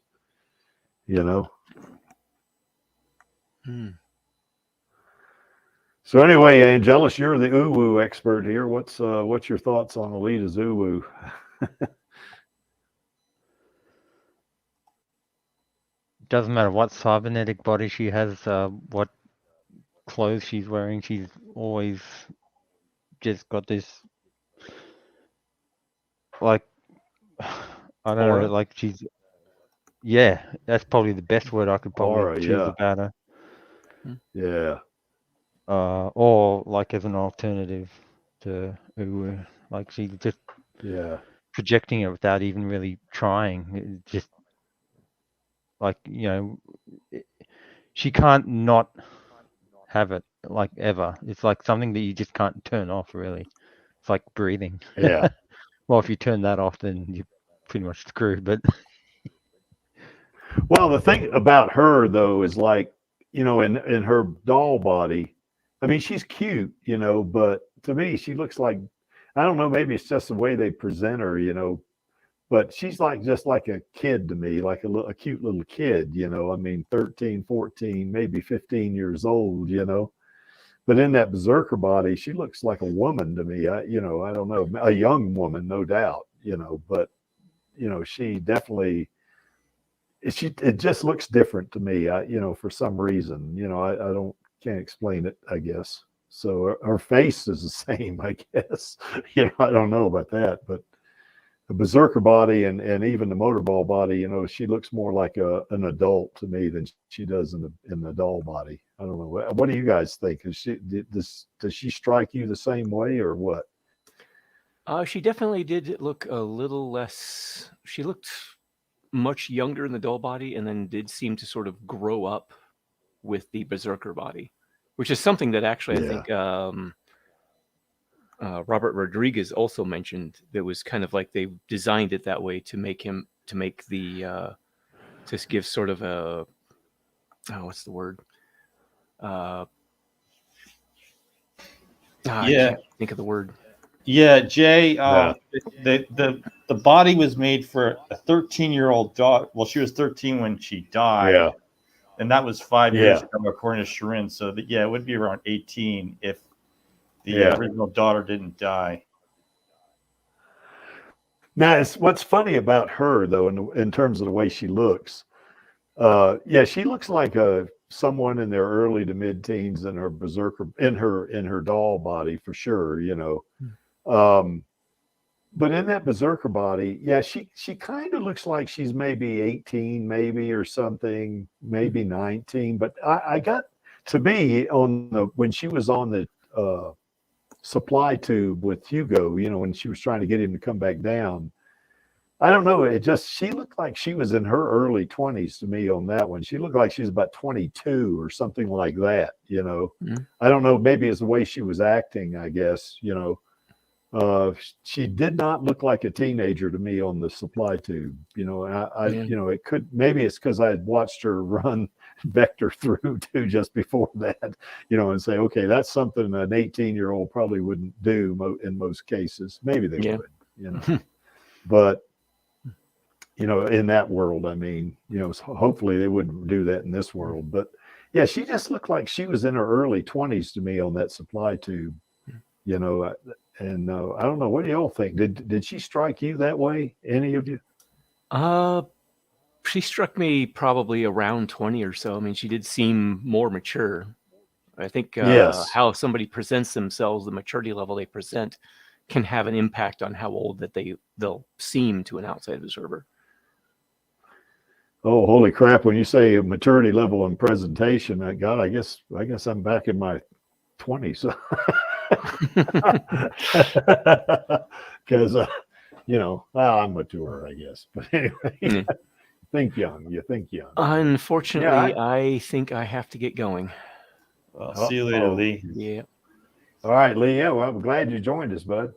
Hmm. So anyway, Angelus, you're the uwu expert here. What's your thoughts on Alita's uwu? Doesn't matter what cybernetic body she has, what clothes she's wearing, she's always just got this, like, I don't know, Aura? like yeah, that's probably the best word I could probably Aura, choose yeah. about her. Yeah. Or like as an alternative to Uwu, like she's just Yeah. projecting it without even really trying. It just like she can't not have it like ever. It's like something that you just can't turn off. Really, it's like breathing. Yeah. Well, if you turn that off, then you're pretty much screwed. But Well, the thing about her though is like, in her doll body, I mean, she's cute, but to me, she looks like, I don't know, maybe it's just the way they present her, but she's like just like a kid to me, like a cute little kid, I mean, 13, 14, maybe 15 years old, but in that berserker body, she looks like a woman to me. I don't know, a young woman, no doubt, but she definitely, it just looks different to me. For some reason, I don't, can't explain it, I guess. So her face is the same, I guess. I don't know about that, but the berserker body and even the motorball body, she looks more like an adult to me than she does in the doll body. I don't know. What do you guys think? Does she strike you the same way or what? She definitely did look a little less. She looked much younger in the doll body, and then did seem to sort of grow up with the berserker body, which is something that actually I Yeah. think Robert Rodriguez also mentioned. That was kind of like they designed it that way to make the to give sort of a what's the word? I Yeah. can't think of the word. Yeah, Jay. Yeah. The body was made for a 13-year-old daughter. Well, she was 13 when she died. Yeah. And that was 5 years Yeah. ago, according to Sharon. So it would be around 18 if the Yeah. original daughter didn't die. Now, what's funny about her though, in terms of the way she looks. Yeah, she looks like someone in their early to mid teens in her berserker in her doll body for sure, but in that berserker body, yeah, she kind of looks like she's maybe 18, maybe or something, maybe 19. But I got to me when she was on the supply tube with Hugo, when she was trying to get him to come back down. I don't know. She looked like she was in her early 20s to me on that one. She looked like she was about 22 or something like that, Mhm. I don't know. Maybe it's the way she was acting, I guess, She did not look like a teenager to me on the supply tube. You know, Yeah. you know, it could, maybe it's because I had watched her run Vector through too just before that, you know, and say, okay, that's something an 18-year-old probably wouldn't do in most cases. Maybe they Yeah. would, you know, but you know, in that world, I mean, you know, hopefully they wouldn't do that in this world. But yeah, she just looked like she was in her early 20s to me on that supply tube, you know. And I don't know, what do y'all think? Did she strike you that way? Any of you? She struck me probably around 20 or so. I mean, she did seem more mature. I think Yes. how somebody presents themselves, the maturity level they present, can have an impact on how old that they'll seem to an outside observer. Oh, holy crap! When you say maturity level and presentation, God, I guess I'm back in my 20s. Because you know, well, I'm mature, I guess. But anyway, think young. You think young. Unfortunately, Yeah, I think I have to get going. Well, see you later, Lee. Yeah. All right, Lee. Yeah, well, I'm glad you joined us, bud.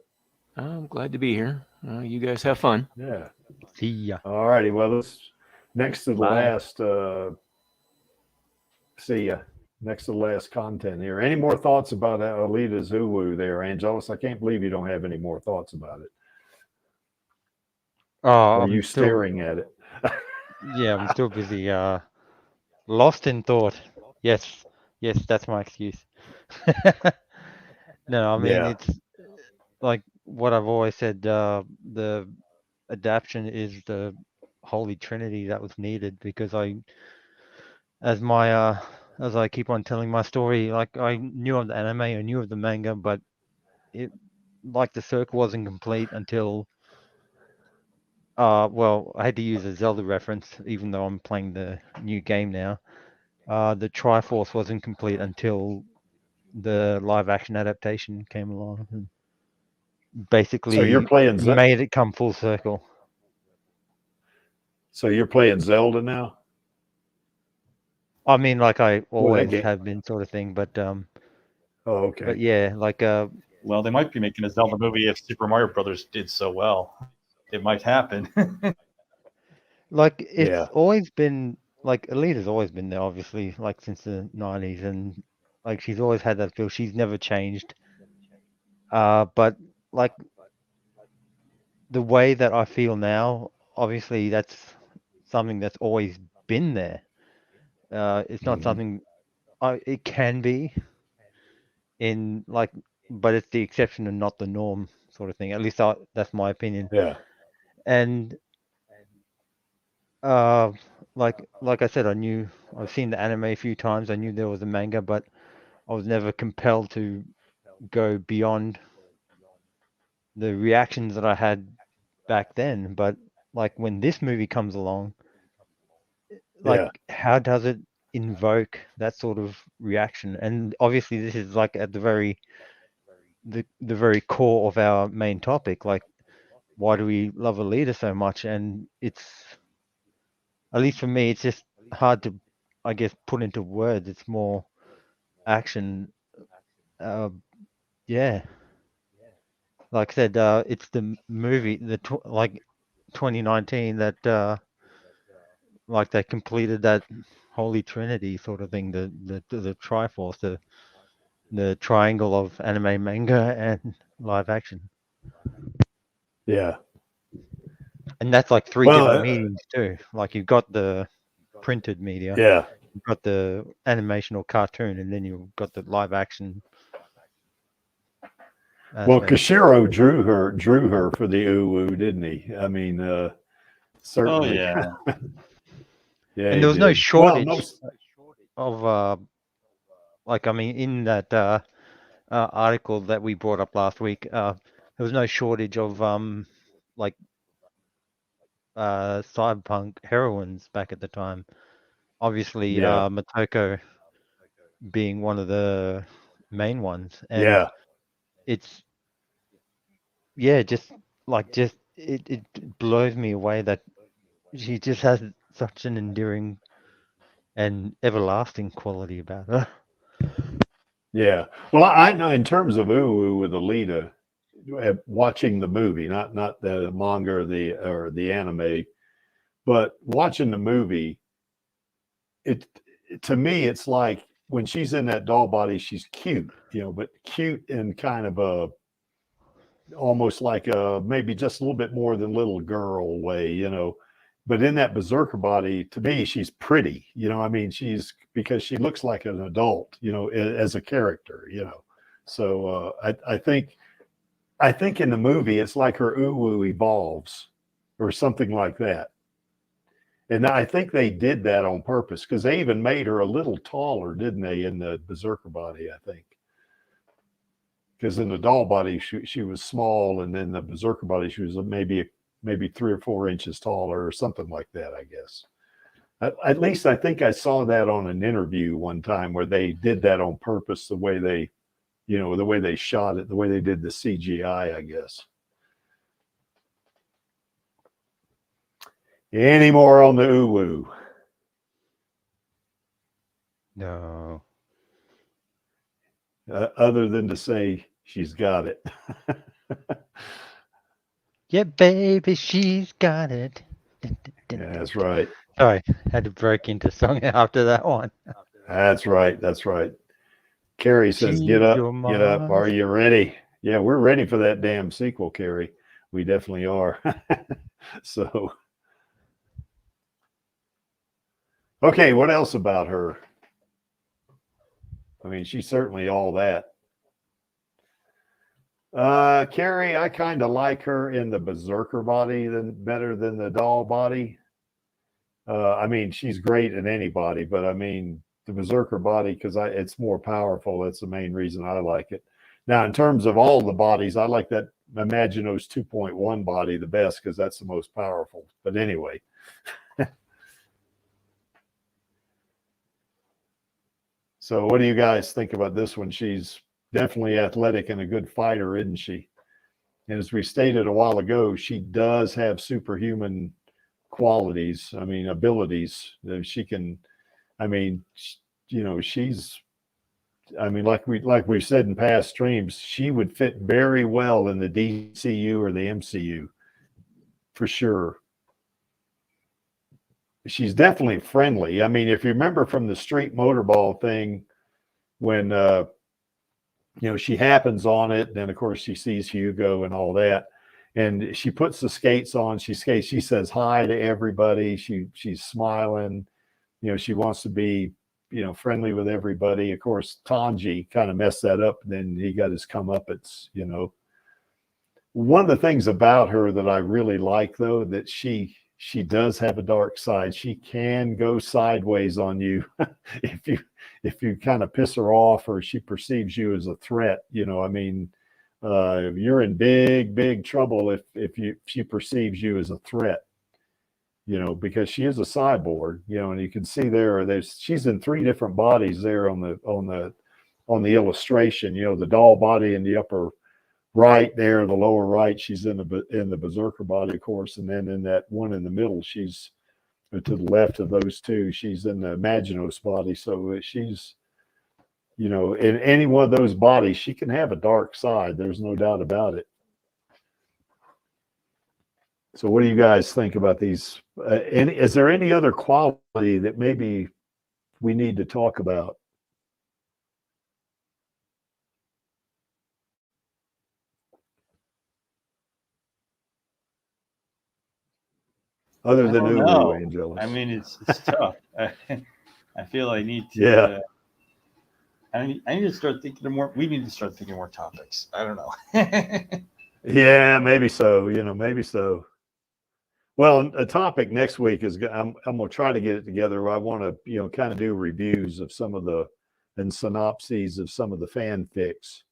I'm glad to be here. You guys have fun. Yeah. See ya. All righty. Well, this next to the Bye. last. See ya. Next to the last content here. Any more thoughts about Alita's Uwu there, Angelus? I can't believe you don't have any more thoughts about it. Oh, Are I'm you still, staring at it? yeah, I'm still busy. Lost in thought. Yes, that's my excuse. No, I mean Yeah. it's like what I've always said. The adaptation is the holy trinity that was needed because as I keep on telling my story, like I knew of the anime, I knew of the manga, but it like the circle wasn't complete until well, I had to use a Zelda reference, even though I'm playing the new game now. The Triforce wasn't complete until the live action adaptation came along and So you're basically playing. made it come full circle. So you're playing Zelda now. I mean, like I Well, that always game. have been, sort of thing. But Oh, okay. but yeah, like Well, they might be making a Zelda movie if Super Mario Brothers did so well. It might happen. like Yeah. it's always been like Alita's always been there, obviously, like since the '90s, and like she's always had that feel. She's never changed. But like the way that I feel now, obviously that's something that's always been there. It's not Mhm. something it can be in like, but it's the exception and not the norm, sort of thing. At least that's my opinion. Yeah. And uh, like I said, I've seen the anime a few times. I knew there was a manga, but I was never compelled to go beyond the reactions that I had back then. But like when this movie comes along, like Yeah. how does it invoke that sort of reaction? And obviously this is like at the very core of our main topic, like why do we love Alita so much? And it's, at least for me, it's just hard to, I guess, put into words. It's more action. Yeah, like I said, it's the movie, like 2019, that like they completed that holy trinity sort of thing, the Triforce, the triangle of anime, manga, and live action. Yeah. And that's like three Well, different mediums too. Like you've got the printed media, yeah. you've got the animation or cartoon, and then you've got the live action Well, aspect. Kishiro drew her for the Uwu, didn't he? I mean, Oh certainly. yeah. Yeah, And he there was no did. Well, shortage of like, I mean, in that article that we brought up last week, there was no shortage of like cyberpunk heroines back at the time. Obviously, yeah. Motoko being one of the main ones, and Yeah. it's just it blows me away that she just has such an endearing and everlasting quality about her. Yeah. Well, I know in terms of Uwu with Alita, watching the movie, not the manga or the anime, but watching the movie, to me, it's like when she's in that doll body, she's cute, but cute in kind of a almost like maybe just a little bit more than little girl way, But in that berserker body, to me, she's pretty, I mean, because she looks like an adult, as a character, So I think in the movie, it's like her uwu evolves or something like that. And I think they did that on purpose because they even made her a little taller, didn't they, in the berserker body, I think. Because in the doll body, she was small, and then the berserker body, she was maybe 3 or 4 inches taller or something like that, I guess. At least I think I saw that on an interview one time where they did that on purpose, the way they, the way they shot it, the way they did the CGI, I guess. Any more on the uwu? No. Other than to say she's got it. Yeah, baby, she's got it. Yeah, that's right. Sorry, had to break into song after that one. That's right. That's right. Carrie says, get up. Are you ready? Yeah, we're ready for that damn sequel, Carrie. We definitely are. So, okay, what else about her? I mean, she's certainly all that. Carrie, I kind of like her in the berserker body better than the doll body. I mean, she's great in any body, but I mean, the berserker body, because it's more powerful. That's the main reason I like it. Now, in terms of all the bodies, I like that Imaginos 2.1 body the best because that's the most powerful. But anyway. So what do you guys think about this one? She's definitely athletic and a good fighter, isn't she? And as we stated a while ago, she does have superhuman qualities. I mean, abilities. She can, I mean, she's, I mean, like we've said in past streams, she would fit very well in the DCU or the MCU for sure. She's definitely friendly. I mean, if you remember from the street motorball thing, when she happens on it, then of course she sees Hugo and all that, and she puts the skates on. She skates. She says hi to everybody. She's smiling. She wants to be friendly with everybody. Of course, Tanji kind of messed that up. And then he got his comeuppance. One of the things about her that I really like, though, that she does have a dark side. She can go sideways on you if you kind of piss her off or she perceives you as a threat. I mean, you're in big trouble if she perceives you as a threat. Because she is a cyborg. And you can see she's in 3 different bodies there on the illustration. The doll body in the upper right there, the lower right, she's in the berserker body, of course, and then in that one in the middle, she's to the left of those 2, she's in the Imaginos body. So she's, in any one of those bodies, she can have a dark side. There's no doubt about it. So what do you guys think about these? Is there any other quality that maybe we need to talk about? Other than Uwu, Angelus. I mean, it's tough. I feel I need to. Yeah. I need to start thinking more. We need to start thinking more topics. I don't know. Yeah, maybe so. Maybe so. Well, a topic next week is I'm gonna try to get it together. I want to kind of do reviews of some of and synopses of some of the fanfics.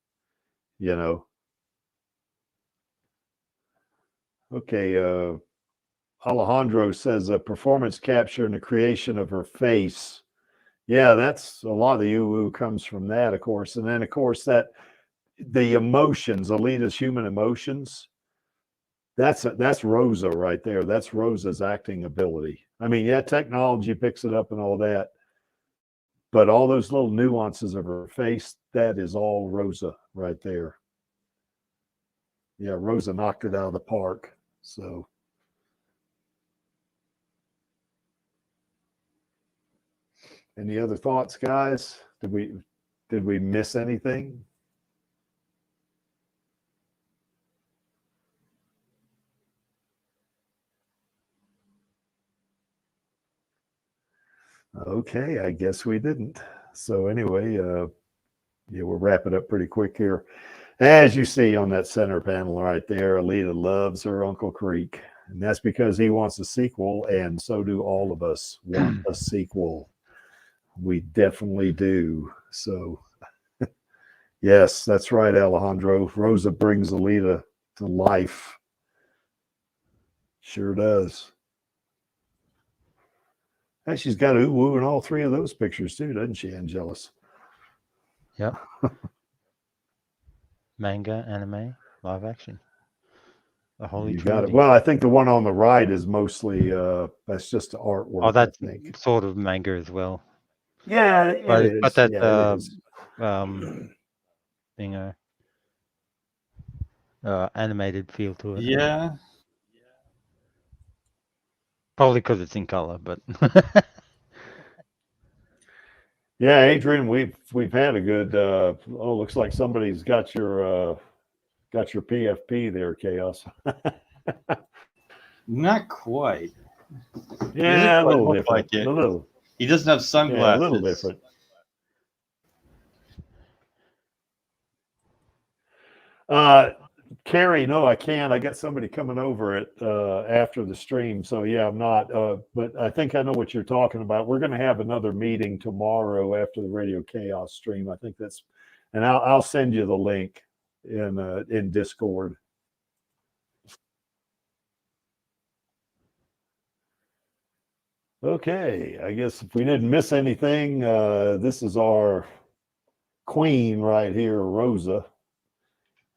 Okay. Alejandro says a performance capture and the creation of her face. Yeah, that's a lot of the uwu comes from that, of course. And then, of course, that the emotions, Alita's human emotions, that's Rosa right there. That's Rosa's acting ability. I mean, yeah, technology picks it up and all that, but all those little nuances of her face, that is all Rosa right there. Yeah, Rosa knocked it out of the park. So any other thoughts, guys? Did we miss anything? Okay, I guess we didn't. So anyway, yeah, we'll wrap it up pretty quick here. As you see on that center panel right there, Alita loves her Uncle Creek. And that's because he wants a sequel, and so do all of us want a sequel. We definitely do. So, yes, that's right, Alejandro. Rosa brings Alita to life. Sure does. And she's got Uwu in all three of those pictures too, doesn't she, Angelus? Yep. Manga, anime, live action. The holy You got it. trinity. Well, I think the one on the right is mostly that's just the artwork. Oh, that's I think. sort of manga as well. Yeah, it But is. it's got that Yeah, it is. thing, animated feel to it. Yeah. Probably because it's in color, but Yeah, Adrian, we've had a good. Looks like somebody's got your PFP there, Chaos. Not quite. Yeah, a quite little look different. like it. A little. He doesn't have Yeah, a sunglasses. little different. Carrie, no, I can't. I got somebody coming over it after the stream, so yeah, I'm not. But I think I know what you're talking about. We're going to have another meeting tomorrow after the Radio Chaos stream. I think that's, and I'll send you the link in Discord. Okay, I guess if we didn't miss anything, this is our queen right here, Rosa.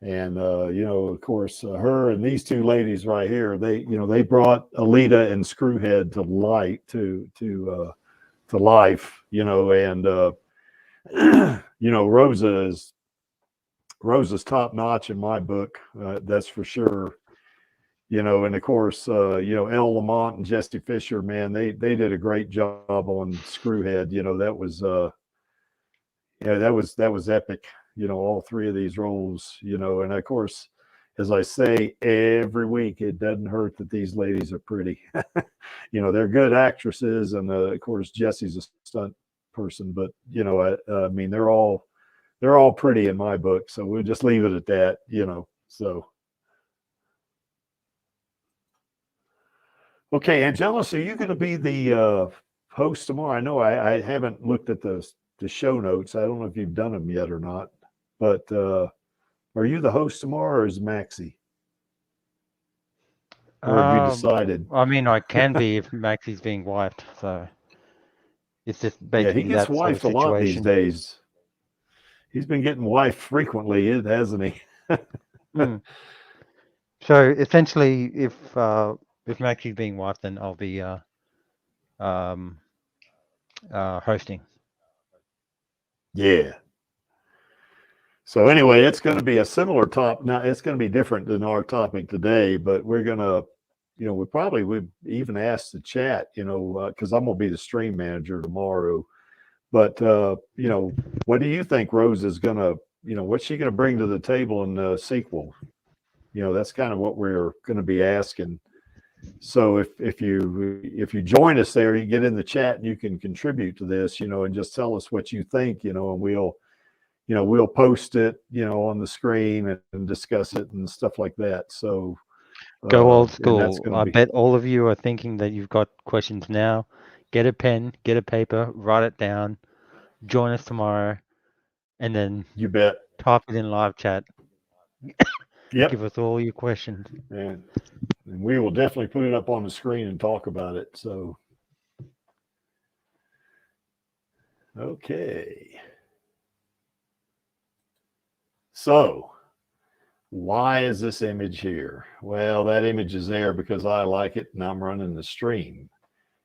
And you know, of course, her and these two ladies right here, they brought Alita and Screwhead to light to life, you know, and you know, Rosa's top notch in my book, that's for sure. You know, and of course, you know, Elle Lamont and Jesse Fisher, man, they did a great job on Screwhead. You know, that was yeah, that was epic. You know, all three of these roles, you know, and of course, as I say every week, it doesn't hurt that these ladies are pretty. You know, they're good actresses, and of course, Jesse's a stunt person, but you know, I mean, they're all pretty in my book, so we'll just leave it at that. You know, so. Okay, Angelus, are you going to be the host tomorrow? I know I haven't looked at the show notes. I don't know if you've done them yet or not. But are you the host tomorrow, or is Maxie? Or have you decided? I mean, I can be if Maxie's being wiped. So it's just Yeah, basically he gets that sort wifed of a lot these situation. days. He's been getting wifed frequently, hasn't he? Mm. So essentially, if Maxie's being wiped, then I'll be hosting. Yeah. So anyway, it's going to be a similar top. Now it's going to be different than our topic today, but we're going to, you know, we even asked the chat, you know, because I'm going to be the stream manager tomorrow. But you know, what do you think Rose is going to, you know, what's she going to bring to the table in the sequel? You know, that's kind of what we're going to be asking. So if you join us there, you get in the chat and you can contribute to this, you know, and just tell us what you think, you know, and we'll post it, you know, on the screen and discuss it and stuff like that. So Go old and that's school. going I to be, bet all of you are thinking that you've got questions now. Get a pen, get a paper, write it down, join us tomorrow, and then you bet. type it in live chat. Yep. Give us all your questions. And we will definitely put it up on the screen and talk about it. So, okay. So, why is this image here? Well, that image is there because I like it and I'm running the stream.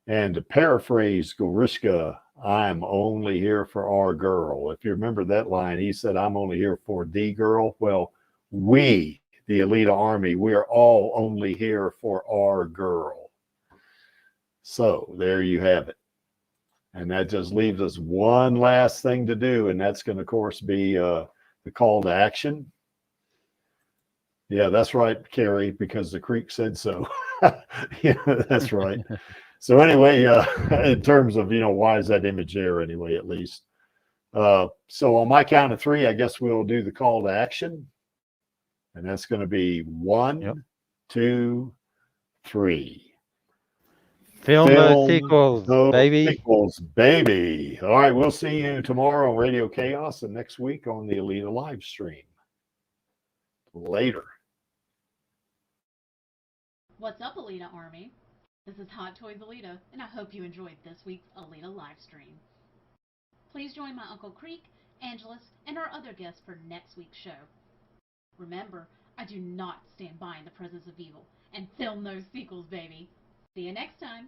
And to paraphrase Gorishka, I'm only here for our girl. If you remember that line, he said, I'm only here for the girl. Well, we, the Alita Army. We're all only here for our girl. So there you have it. And that just leaves us one last thing to do, and that's going to, of course, be the call to action. Yeah, that's right, Carrie, because the creek said so. Yeah, that's right. So anyway, in terms of, why is that image there anyway, at least. So on my count of three, I guess we'll do the call to action. And that's going to be 1, 2, 3. Film those sequels, baby. Sequels, baby. All right, we'll see you tomorrow on Radio Chaos and next week on the Alita Livestream. Later. What's up, Alita Army? This is Hot Toys Alita, and I hope you enjoyed this week's Alita Livestream. Please join my Uncle Creek, Angelus, and our other guests for next week's show. Remember, I do not stand by in the presence of evil, and film those sequels, baby. See you next time.